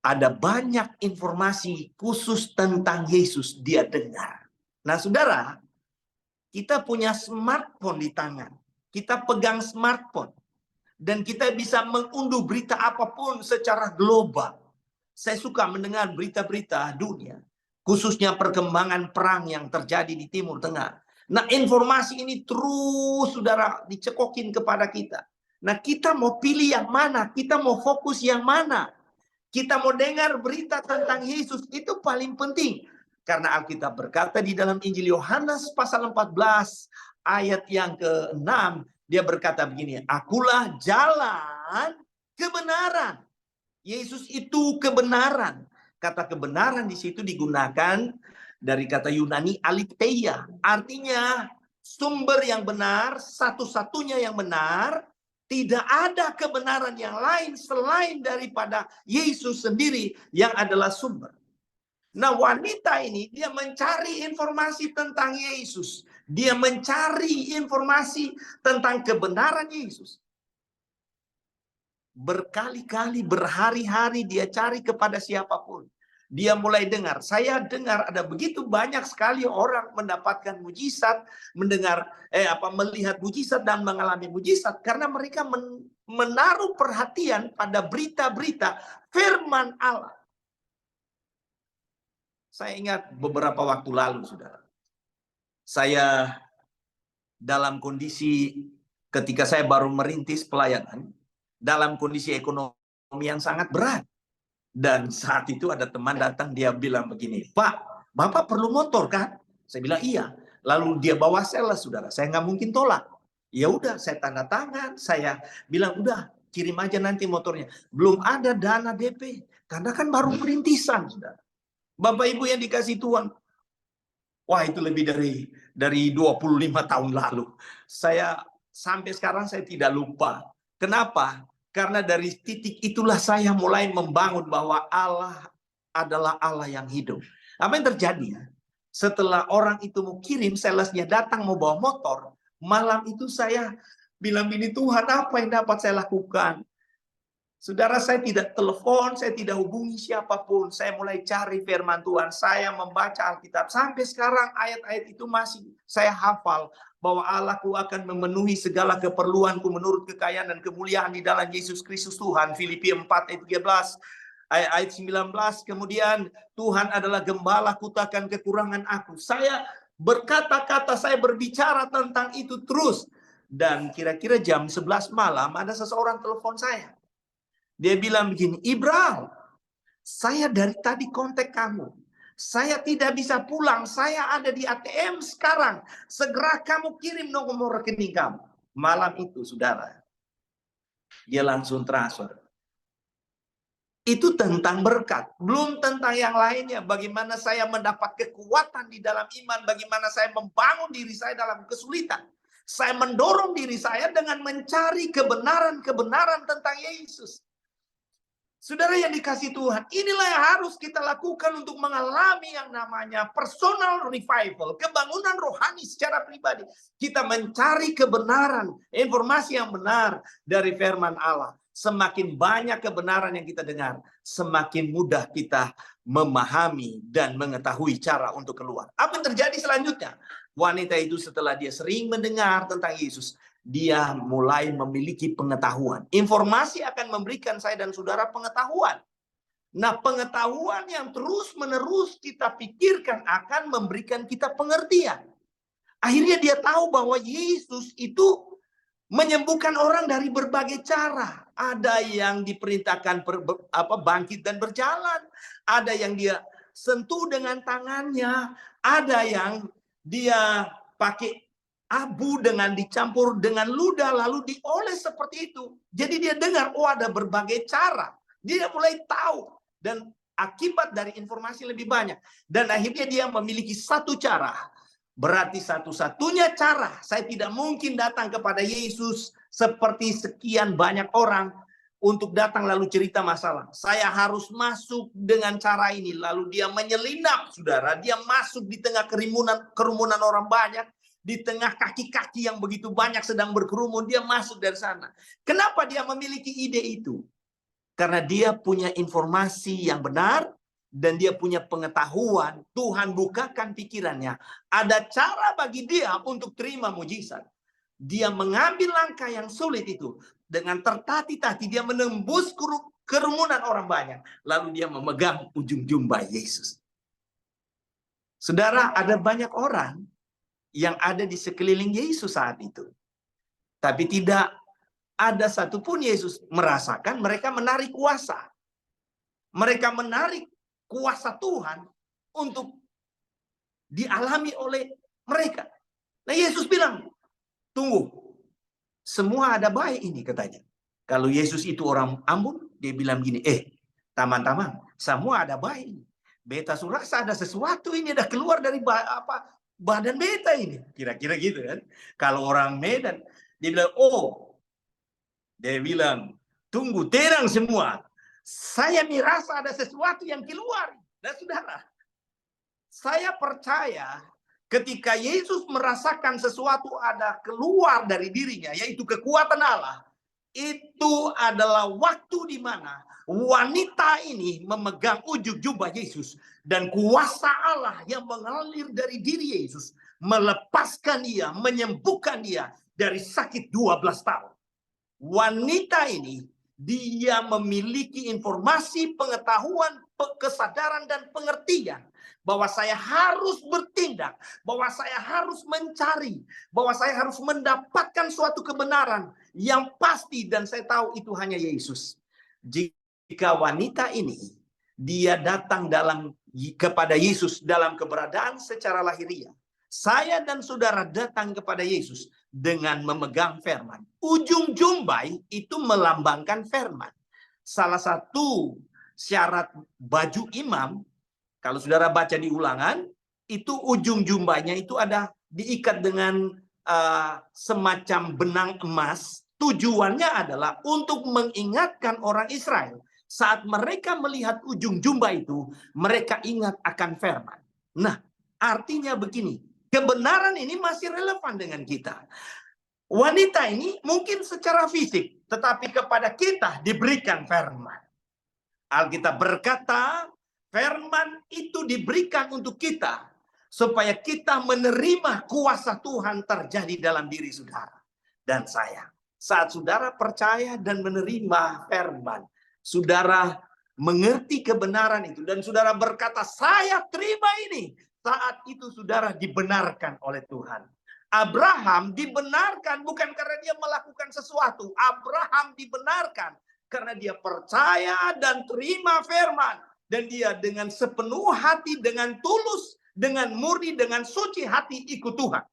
S2: ada banyak informasi khusus tentang Yesus dia dengar. Nah, saudara, kita punya smartphone di tangan. Kita pegang smartphone. Dan kita bisa mengunduh berita apapun secara global. Saya suka mendengar berita-berita dunia. Khususnya perkembangan perang yang terjadi di Timur Tengah. Nah, informasi ini terus, saudara, dicekokin kepada kita. Nah, kita mau pilih yang mana? Kita mau fokus yang mana? Kita mau dengar berita tentang Yesus, itu paling penting. Karena Alkitab berkata di dalam Injil Yohanes pasal 14 ayat yang ke-6, dia berkata begini, akulah jalan kebenaran. Yesus itu kebenaran. Kata kebenaran di situ digunakan dari kata Yunani aletheia. Artinya sumber yang benar, satu-satunya yang benar. Tidak ada kebenaran yang lain selain daripada Yesus sendiri yang adalah sumber. Nah, wanita ini dia mencari informasi tentang Yesus. Dia mencari informasi tentang kebenaran Yesus. Berkali-kali, berhari-hari dia cari kepada siapapun. Dia mulai dengar. Saya dengar ada begitu banyak sekali orang mendapatkan mujizat, melihat mujizat dan mengalami mujizat karena mereka menaruh perhatian pada berita-berita firman Allah. Saya ingat beberapa waktu lalu, saudara. Saya dalam kondisi ketika saya baru merintis pelayanan, dalam kondisi ekonomi yang sangat berat. Dan saat itu ada teman datang, dia bilang begini, Pak, Bapak perlu motor kan? Saya bilang iya. Lalu dia bawa sales, saudara. Saya nggak mungkin tolak. Ya udah, saya tanda tangan. Saya bilang udah, kirim aja nanti motornya. Belum ada dana DP, karena kan baru perintisan, saudara. Bapak Ibu yang dikasih Tuhan, wah itu lebih dari 25 tahun lalu. Saya sampai sekarang saya tidak lupa. Kenapa? Karena dari titik itulah saya mulai membangun bahwa Allah adalah Allah yang hidup. Apa yang terjadi ya? Setelah orang itu mau kirim, salesnya datang mau bawa motor, malam itu saya bilang ini Tuhan apa yang dapat saya lakukan? Saudara, saya tidak telepon, saya tidak hubungi siapapun. Saya mulai cari firman Tuhan. Saya membaca Alkitab. Sampai sekarang ayat-ayat itu masih saya hafal. Bahwa Allahku akan memenuhi segala keperluanku menurut kekayaan dan kemuliaan di dalam Yesus Kristus Tuhan. Filipi 4 ayat 13. Ayat 19. Kemudian Tuhan adalah gembalaku, takkan kekurangan aku. Saya berkata-kata, saya berbicara tentang itu terus. Dan kira-kira jam 11 malam ada seseorang telepon saya. Dia bilang begini, Ibral, saya dari tadi kontak kamu. Saya tidak bisa pulang, saya ada di ATM sekarang. Segera kamu kirim nomor rekening kamu. Malam itu, saudara, dia langsung transfer. Itu tentang berkat, belum tentang yang lainnya. Bagaimana saya mendapat kekuatan di dalam iman, bagaimana saya membangun diri saya dalam kesulitan. Saya mendorong diri saya dengan mencari kebenaran-kebenaran tentang Yesus. Saudara yang dikasih Tuhan, inilah yang harus kita lakukan untuk mengalami yang namanya personal revival, kebangunan rohani secara pribadi. Kita mencari kebenaran, informasi yang benar dari firman Allah. Semakin banyak kebenaran yang kita dengar, semakin mudah kita memahami dan mengetahui cara untuk keluar. Apa yang terjadi selanjutnya? Wanita itu setelah dia sering mendengar tentang Yesus, dia mulai memiliki pengetahuan. Informasi akan memberikan saya dan saudara pengetahuan. Nah, pengetahuan yang terus-menerus kita pikirkan akan memberikan kita pengertian. Akhirnya dia tahu bahwa Yesus itu menyembuhkan orang dari berbagai cara. Ada yang diperintahkan bangkit dan berjalan. Ada yang dia sentuh dengan tangannya. Ada yang dia pakai abu dengan dicampur dengan ludah lalu dioles seperti itu. Jadi dia dengar, oh ada berbagai cara. Dia mulai tahu dan akibat dari informasi lebih banyak. Dan akhirnya dia memiliki satu cara. Berarti satu-satunya cara, saya tidak mungkin datang kepada Yesus seperti sekian banyak orang untuk datang lalu cerita masalah. Saya harus masuk dengan cara ini. Lalu dia menyelinap, saudara. Dia masuk di tengah kerumunan orang banyak. Di tengah kaki-kaki yang begitu banyak sedang berkerumun, dia masuk dari sana. Kenapa dia memiliki ide itu? Karena dia punya informasi yang benar, dan dia punya pengetahuan. Tuhan bukakan pikirannya. Ada cara bagi dia untuk terima mujizat. Dia mengambil langkah yang sulit itu. Dengan tertati-tati dia menembus kerumunan orang banyak. Lalu dia memegang ujung jubah Yesus. Saudara, ada banyak orang yang ada di sekeliling Yesus saat itu. Tapi tidak ada satupun Yesus merasakan mereka menarik kuasa. Mereka menarik kuasa Tuhan untuk dialami oleh mereka. Nah, Yesus bilang, tunggu, semua ada baik ini katanya. Kalau Yesus itu orang Ambon, dia bilang gini, teman-teman, semua ada baik ini. Beta surasa ada sesuatu ini, ada keluar dari badan beta ini. Kira-kira gitu kan. Kalau orang Medan, dia bilang, dia bilang, tunggu, terang semua. Saya merasa ada sesuatu yang keluar. Dan saudara, saya percaya ketika Yesus merasakan sesuatu ada keluar dari dirinya, yaitu kekuatan Allah, itu adalah waktu di mana wanita ini memegang ujung jubah Yesus. Dan kuasa Allah yang mengalir dari diri Yesus melepaskan dia, menyembuhkan dia dari sakit 12 tahun. Wanita ini, dia memiliki informasi, pengetahuan, kesadaran, dan pengertian bahwa saya harus bertindak, bahwa saya harus mencari, bahwa saya harus mendapatkan suatu kebenaran yang pasti, dan saya tahu itu hanya Yesus. Jika wanita ini, dia datang kepada Yesus dalam keberadaan secara lahiriah, saya dan saudara datang kepada Yesus dengan memegang firman. Ujung jumbai itu melambangkan firman. Salah satu syarat baju imam, kalau saudara baca di Ulangan, itu ujung jumbanya itu ada diikat dengan semacam benang emas. Tujuannya adalah untuk mengingatkan orang Israel. Saat mereka melihat ujung jumba itu, mereka ingat akan firman. Nah, artinya begini. Kebenaran ini masih relevan dengan kita. Wanita ini mungkin secara fisik, tetapi kepada kita diberikan firman. Alkitab berkata, firman itu diberikan untuk kita, supaya kita menerima kuasa Tuhan terjadi dalam diri saudara dan saya. Saat saudara percaya dan menerima firman, saudara mengerti kebenaran itu, dan saudara berkata, saya terima ini. Saat itu saudara dibenarkan oleh Tuhan. Abraham dibenarkan bukan karena dia melakukan sesuatu. Abraham dibenarkan karena dia percaya dan terima firman. Dan dia dengan sepenuh hati, dengan tulus, dengan murni, dengan suci hati ikut Tuhan.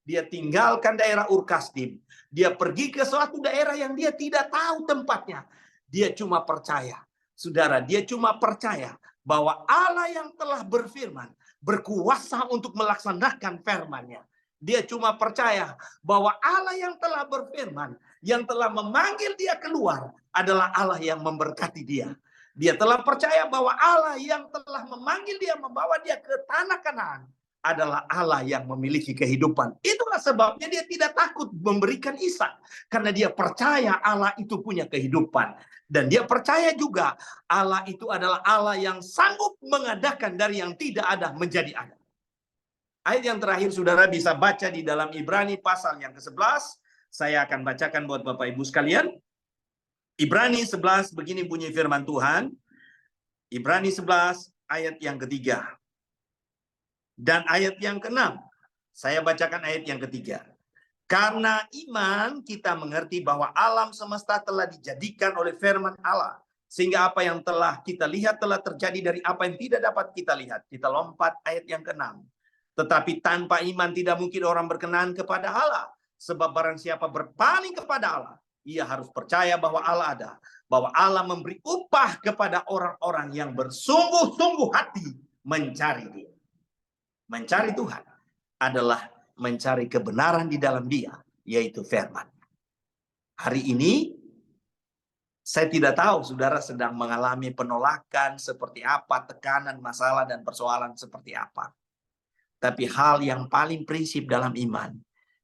S2: Dia tinggalkan daerah Ur Kasdim. Dia pergi ke suatu daerah yang dia tidak tahu tempatnya. Dia cuma percaya. Saudara, dia cuma percaya bahwa Allah yang telah berfirman berkuasa untuk melaksanakan firman-Nya. Dia cuma percaya bahwa Allah yang telah berfirman, yang telah memanggil dia keluar adalah Allah yang memberkati dia. Dia telah percaya bahwa Allah yang telah memanggil dia, membawa dia ke tanah Kanaan adalah Allah yang memiliki kehidupan. Itulah sebabnya dia tidak takut memberikan Ishak, karena dia percaya Allah itu punya kehidupan. Dan dia percaya juga Allah itu adalah Allah yang sanggup mengadakan dari yang tidak ada menjadi ada. Ayat yang terakhir saudara bisa baca di dalam Ibrani pasal yang ke-11. Saya akan bacakan buat Bapak Ibu sekalian. Ibrani 11 begini bunyi firman Tuhan. Ibrani 11 ayat yang ketiga. Dan ayat yang ke-6. Saya bacakan ayat yang ketiga. Karena iman kita mengerti bahwa alam semesta telah dijadikan oleh firman Allah. Sehingga apa yang telah kita lihat telah terjadi dari apa yang tidak dapat kita lihat. Kita lompat ayat yang ke-6. Tetapi tanpa iman tidak mungkin orang berkenan kepada Allah. Sebab barang siapa berpaling kepada Allah, ia harus percaya bahwa Allah ada. Bahwa Allah memberi upah kepada orang-orang yang bersungguh-sungguh hati mencari Dia. Mencari Tuhan adalah mencari kebenaran di dalam Dia, yaitu firman. Hari ini, saya tidak tahu saudara sedang mengalami penolakan seperti apa, tekanan, masalah, dan persoalan seperti apa. Tapi hal yang paling prinsip dalam iman,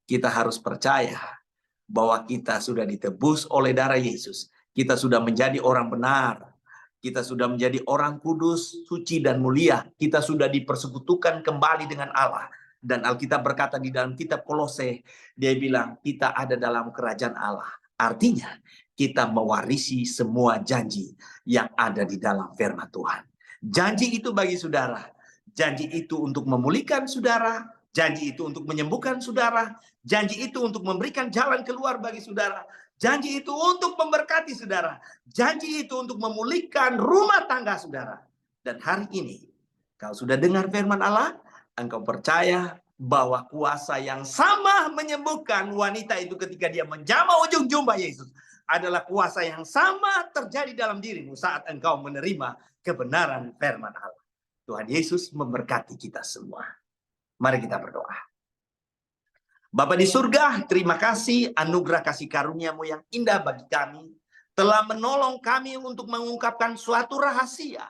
S2: kita harus percaya bahwa kita sudah ditebus oleh darah Yesus. Kita sudah menjadi orang benar. Kita sudah menjadi orang kudus, suci, dan mulia. Kita sudah dipersekutukan kembali dengan Allah. Dan Alkitab berkata di dalam kitab Kolose, dia bilang kita ada dalam kerajaan Allah. Artinya kita mewarisi semua janji yang ada di dalam firman Tuhan. Janji itu bagi saudara. Janji itu untuk memulihkan saudara. Janji itu untuk menyembuhkan saudara. Janji itu untuk memberikan jalan keluar bagi saudara. Janji itu untuk memberkati saudara. Janji itu untuk memulihkan rumah tangga saudara. Dan hari ini, kau sudah dengar firman Allah, engkau percaya bahwa kuasa yang sama menyembuhkan wanita itu ketika dia menjamah ujung jubah Yesus adalah kuasa yang sama terjadi dalam dirimu saat engkau menerima kebenaran firman Allah. Tuhan Yesus memberkati kita semua. Mari kita berdoa. Bapa di surga, terima kasih anugerah kasih karunia-Mu yang indah bagi kami. Telah menolong kami untuk mengungkapkan suatu rahasia.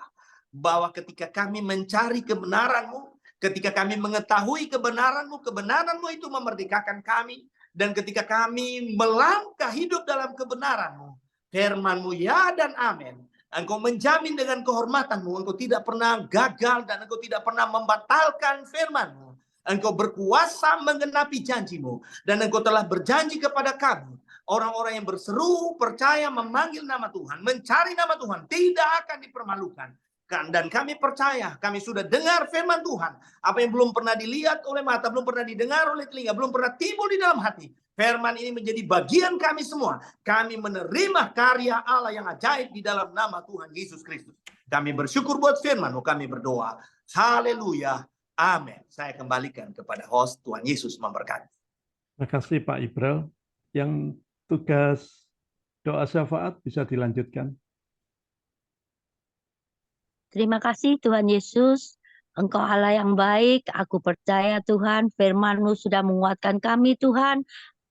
S2: Bahwa ketika kami mencari kebenaran-Mu, ketika kami mengetahui kebenaran-Mu, kebenaran-Mu itu memerdekakan kami. Dan ketika kami melangkah hidup dalam kebenaran-Mu, firman-Mu ya dan amin. Engkau menjamin dengan kehormatan-Mu, Engkau tidak pernah gagal dan Engkau tidak pernah membatalkan firman-Mu. Engkau berkuasa menggenapi janji-Mu. Dan Engkau telah berjanji kepada kami. Orang-orang yang berseru, percaya, memanggil nama Tuhan, mencari nama Tuhan, tidak akan dipermalukan. Dan kami percaya, kami sudah dengar firman Tuhan. Apa yang belum pernah dilihat oleh mata, belum pernah didengar oleh telinga, belum pernah timbul di dalam hati. Firman ini menjadi bagian kami semua. Kami menerima karya Allah yang ajaib di dalam nama Tuhan Yesus Kristus. Kami bersyukur buat firman-Mu, kami berdoa. Haleluya. Amin. Saya kembalikan kepada host. Tuhan Yesus memberkati.
S3: Terima kasih Pak Ibrel. Yang tugas doa syafaat bisa dilanjutkan.
S4: Terima kasih Tuhan Yesus. Engkau Allah yang baik. Aku percaya Tuhan, firman-Mu sudah menguatkan kami Tuhan.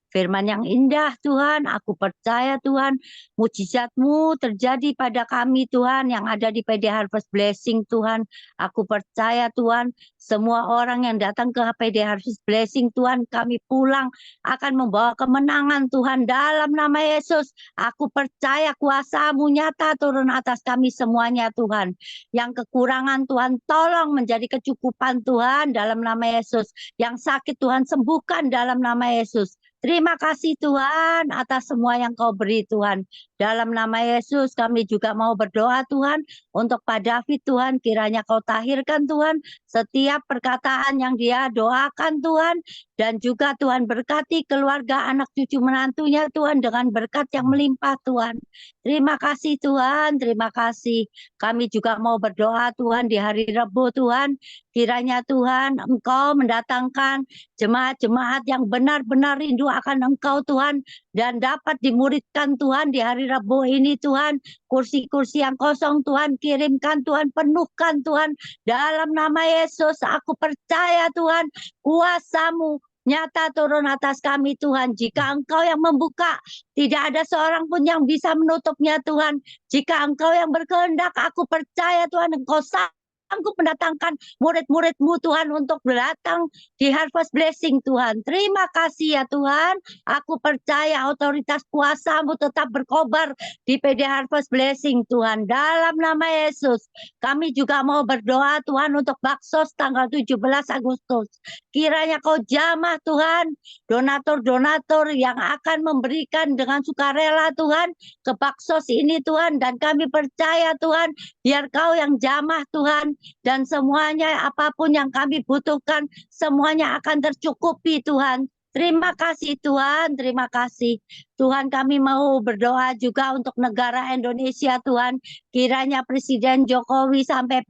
S4: Firman yang indah Tuhan, aku percaya Tuhan, mujizat-Mu terjadi pada kami Tuhan, yang ada di PD Harvest Blessing Tuhan. Aku percaya Tuhan, semua orang yang datang ke PD Harvest Blessing Tuhan, kami pulang akan membawa kemenangan Tuhan dalam nama Yesus. Aku percaya kuasa-Mu nyata turun atas kami semuanya Tuhan. Yang kekurangan Tuhan tolong menjadi kecukupan Tuhan dalam nama Yesus. Yang sakit Tuhan sembuhkan dalam nama Yesus. Terima kasih Tuhan atas semua yang Kau beri Tuhan. Dalam nama Yesus kami juga mau berdoa Tuhan untuk Pak David Tuhan, kiranya Kau tahirkan Tuhan setiap perkataan yang dia doakan Tuhan, dan juga Tuhan berkati keluarga anak cucu menantunya Tuhan dengan berkat yang melimpah Tuhan. Terima kasih Tuhan, terima kasih. Kami juga mau berdoa Tuhan di hari Rebo Tuhan, kiranya Tuhan Engkau mendatangkan jemaat-jemaat yang benar-benar rindu akan Engkau Tuhan, dan dapat dimuridkan Tuhan di hari Rabu ini Tuhan. Kursi-kursi yang kosong Tuhan kirimkan Tuhan, penuhkan Tuhan. Dalam nama Yesus aku percaya Tuhan, kuasa-Mu nyata turun atas kami Tuhan. Jika Engkau yang membuka, tidak ada seorang pun yang bisa menutupnya Tuhan. Jika Engkau yang berkehendak, aku percaya Tuhan Engkau sanggup mendatangkan murid-murid-Mu Tuhan untuk datang di Harvest Blessing Tuhan. Terima kasih ya Tuhan. Aku percaya otoritas kuasa-Mu tetap berkobar di PD Harvest Blessing Tuhan. Dalam nama Yesus, kami juga mau berdoa Tuhan untuk Baksos tanggal 17 Agustus. Kiranya Kau jamah Tuhan, donatur-donatur yang akan memberikan dengan sukarela Tuhan ke Baksos ini Tuhan. Dan kami percaya Tuhan, biar Kau yang jamah Tuhan, dan semuanya apapun yang kami butuhkan, semuanya akan tercukupi Tuhan. Terima kasih Tuhan, terima kasih. Tuhan kami mau berdoa juga untuk negara Indonesia Tuhan. Kiranya Presiden Jokowi sampai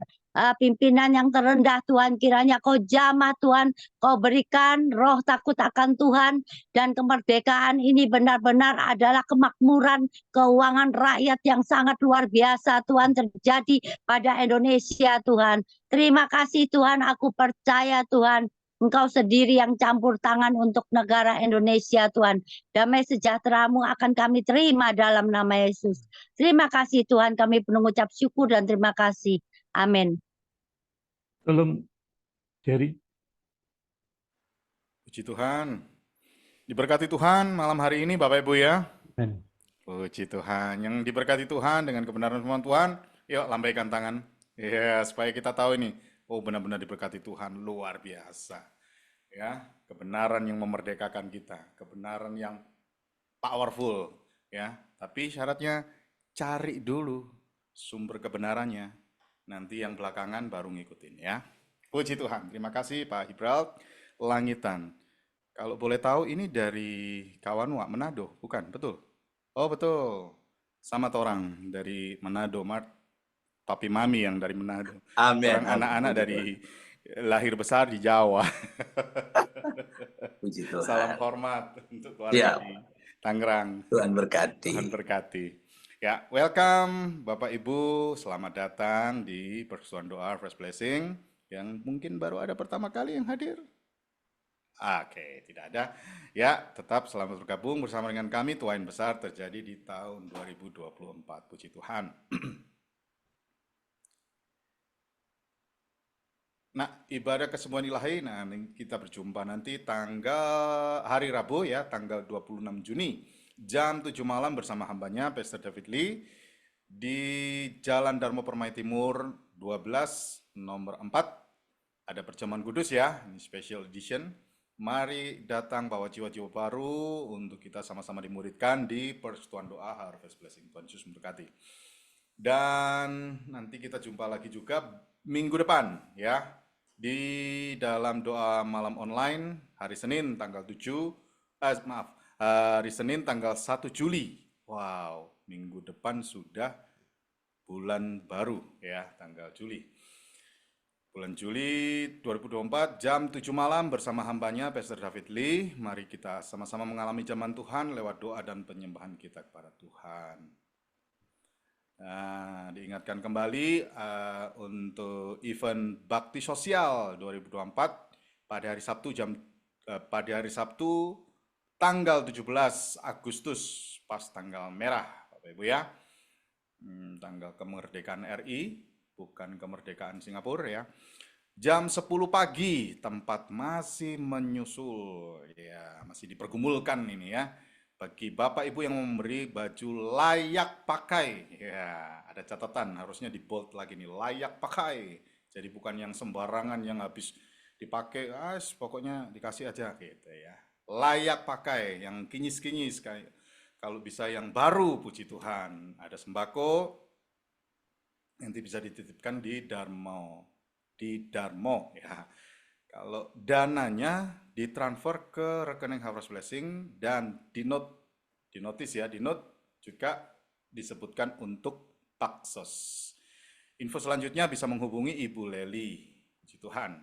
S4: pimpinan yang terendah Tuhan, kiranya Kau jamah Tuhan, Kau berikan roh takut akan Tuhan, dan kemerdekaan ini benar-benar adalah kemakmuran keuangan rakyat yang sangat luar biasa Tuhan terjadi pada Indonesia Tuhan. Terima kasih Tuhan, aku percaya Tuhan, Engkau sendiri yang campur tangan untuk negara Indonesia Tuhan. Damai sejahtera-Mu akan kami terima dalam nama Yesus. Terima kasih Tuhan, kami mengucap syukur dan terima kasih. Amin.
S3: Tolong Jerry.
S1: Puji Tuhan. Diberkati Tuhan malam hari ini Bapak Ibu ya.
S3: Amin.
S1: Puji Tuhan. Yang diberkati Tuhan dengan kebenaran firman Tuhan, yuk lambaikan tangan. Ya, supaya kita tahu ini, oh benar-benar diberkati Tuhan, luar biasa. Ya, kebenaran yang memerdekakan kita, kebenaran yang powerful, ya. Tapi syaratnya cari dulu sumber kebenarannya. Nanti yang belakangan baru ngikutin ya. Puji Tuhan. Terima kasih Pak Ibrald Langitan. Kalau boleh tahu ini dari Kawanwa, Manado, bukan? Betul? Oh betul. Sama orang dari Manado, papi mami yang dari Manado.
S2: Amin.
S1: Orang anak-anak dari lahir besar di Jawa.
S2: Puji Tuhan.
S1: Salam hormat untuk keluarga di Tangerang.
S2: Tuhan berkati.
S1: Tuhan berkati. Ya, welcome Bapak Ibu, selamat datang di Persekutuan Doa Harvest Blessing yang mungkin baru ada pertama kali yang hadir. Oke, tidak ada. Ya, tetap selamat bergabung bersama dengan kami. Tuain besar terjadi di tahun 2024. Puji Tuhan. Nah, ibadah kesembuhan ilahi, nah kita berjumpa nanti tanggal hari Rabu ya, tanggal 26 Juni, jam 7 malam bersama hambanya, Pastor David Lee, di Jalan Darmo Permai Timur 12, nomor 4. Ada perjamuan kudus ya, ini special edition. Mari datang bawa jiwa-jiwa baru untuk kita sama-sama dimuridkan di Persekutuan Doa Harvest Blessing. Tuhan Yesus memberkati. Dan nanti kita jumpa lagi juga minggu depan ya, di dalam doa malam online hari Senin tanggal 7, hari Senin tanggal 1 Juli. Wow, minggu depan sudah bulan baru ya, tanggal Juli. Bulan Juli 2024 jam 7 malam bersama hambanya Pastor David Lee. Mari kita sama-sama mengalami zaman Tuhan lewat doa dan penyembahan kita kepada Tuhan. Nah, diingatkan kembali untuk event Bakti Sosial 2024 pada hari Sabtu tanggal 17 Agustus, pas tanggal merah Bapak Ibu ya. Tanggal kemerdekaan RI, bukan kemerdekaan Singapura ya. Jam 10 pagi, tempat masih menyusul ya, masih dipergumulkan ini ya. Bagi Bapak Ibu yang memberi baju layak pakai, ya ada catatan harusnya di bold lagi nih, layak pakai. Jadi bukan yang sembarangan yang habis dipakai, pokoknya dikasih aja gitu ya. Layak pakai, yang kinyis-kinyis kayak Kalau bisa yang baru, puji Tuhan. Ada sembako, nanti bisa dititipkan di Darmo. Di Darmo ya. Kalau dananya ditransfer ke rekening Harvest Blessing dan di notis ya, di note juga disebutkan untuk Paksos. Info selanjutnya bisa menghubungi Ibu Leli. Puji Tuhan.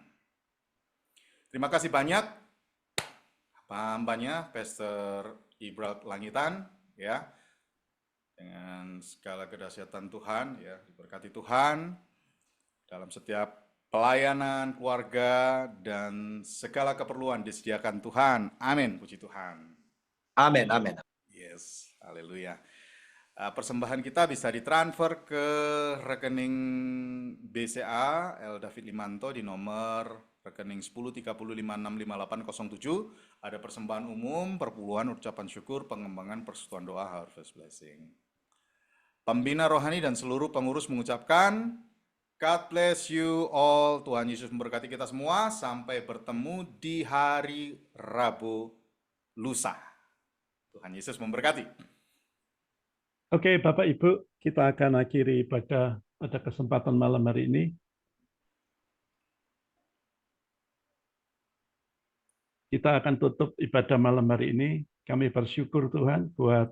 S1: Terima kasih banyak hambanya Pastor Ibral Langitan ya. Dengan segala kedahsyatan Tuhan ya, diberkati Tuhan dalam setiap pelayanan keluarga dan segala keperluan disediakan Tuhan. Amin, puji Tuhan.
S2: Amin, amin.
S1: Yes, haleluya. Persembahan kita bisa ditransfer ke rekening BCA L. David Limanto di nomor rekening 1030565807. Ada persembahan umum, perpuluhan, ucapan syukur, pengembangan persekutuan doa Harvest Blessing. Pembina rohani dan seluruh pengurus mengucapkan God bless you all. Tuhan Yesus memberkati kita semua. Sampai bertemu di hari Rabu lusa. Tuhan Yesus memberkati.
S3: Oke, Bapak Ibu, kita akan akhiri ibadah pada kesempatan malam hari ini. Kita akan tutup ibadah malam hari ini. Kami bersyukur Tuhan buat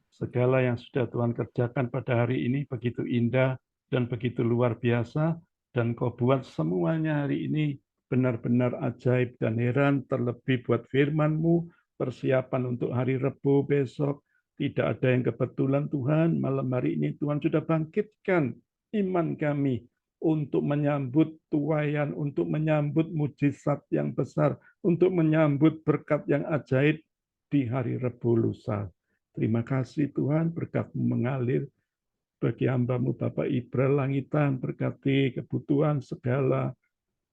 S3: segala yang sudah Tuhan kerjakan pada hari ini begitu indah dan begitu luar biasa. Dan Kau buat semuanya hari ini benar-benar ajaib dan heran, terlebih buat firman-Mu, persiapan untuk hari Rebu besok. Tidak ada yang kebetulan Tuhan, malam hari ini Tuhan sudah bangkitkan iman kami untuk menyambut tuaian, untuk menyambut mujizat yang besar, untuk menyambut berkat yang ajaib di hari Rebu lusa. Terima kasih Tuhan, berkat-Mu mengalir bagi hamba-Mu Bapak Ibral Langitan, berkati kebutuhan segala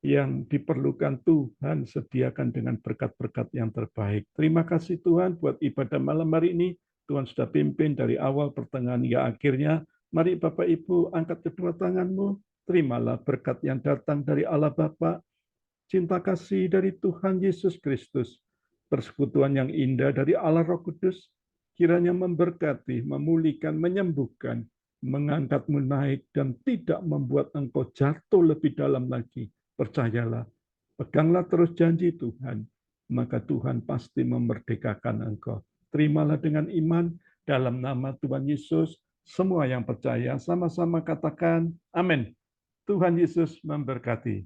S3: yang diperlukan Tuhan, sediakan dengan berkat-berkat yang terbaik. Terima kasih Tuhan buat ibadah malam hari ini. Tuhan sudah pimpin dari awal, pertengahan, hingga akhirnya. Mari Bapak Ibu angkat kedua tangan-Mu, terimalah berkat yang datang dari Allah Bapa, cinta kasih dari Tuhan Yesus Kristus, persekutuan yang indah dari Allah Roh Kudus, kiranya memberkati, memulihkan, menyembuhkan, mengangkatmu naik, dan tidak membuat engkau jatuh lebih dalam lagi. Percayalah, peganglah terus janji Tuhan, maka Tuhan pasti memerdekakan engkau. Terimalah dengan iman dalam nama Tuhan Yesus. Semua yang percaya sama-sama katakan amin. Tuhan Yesus memberkati.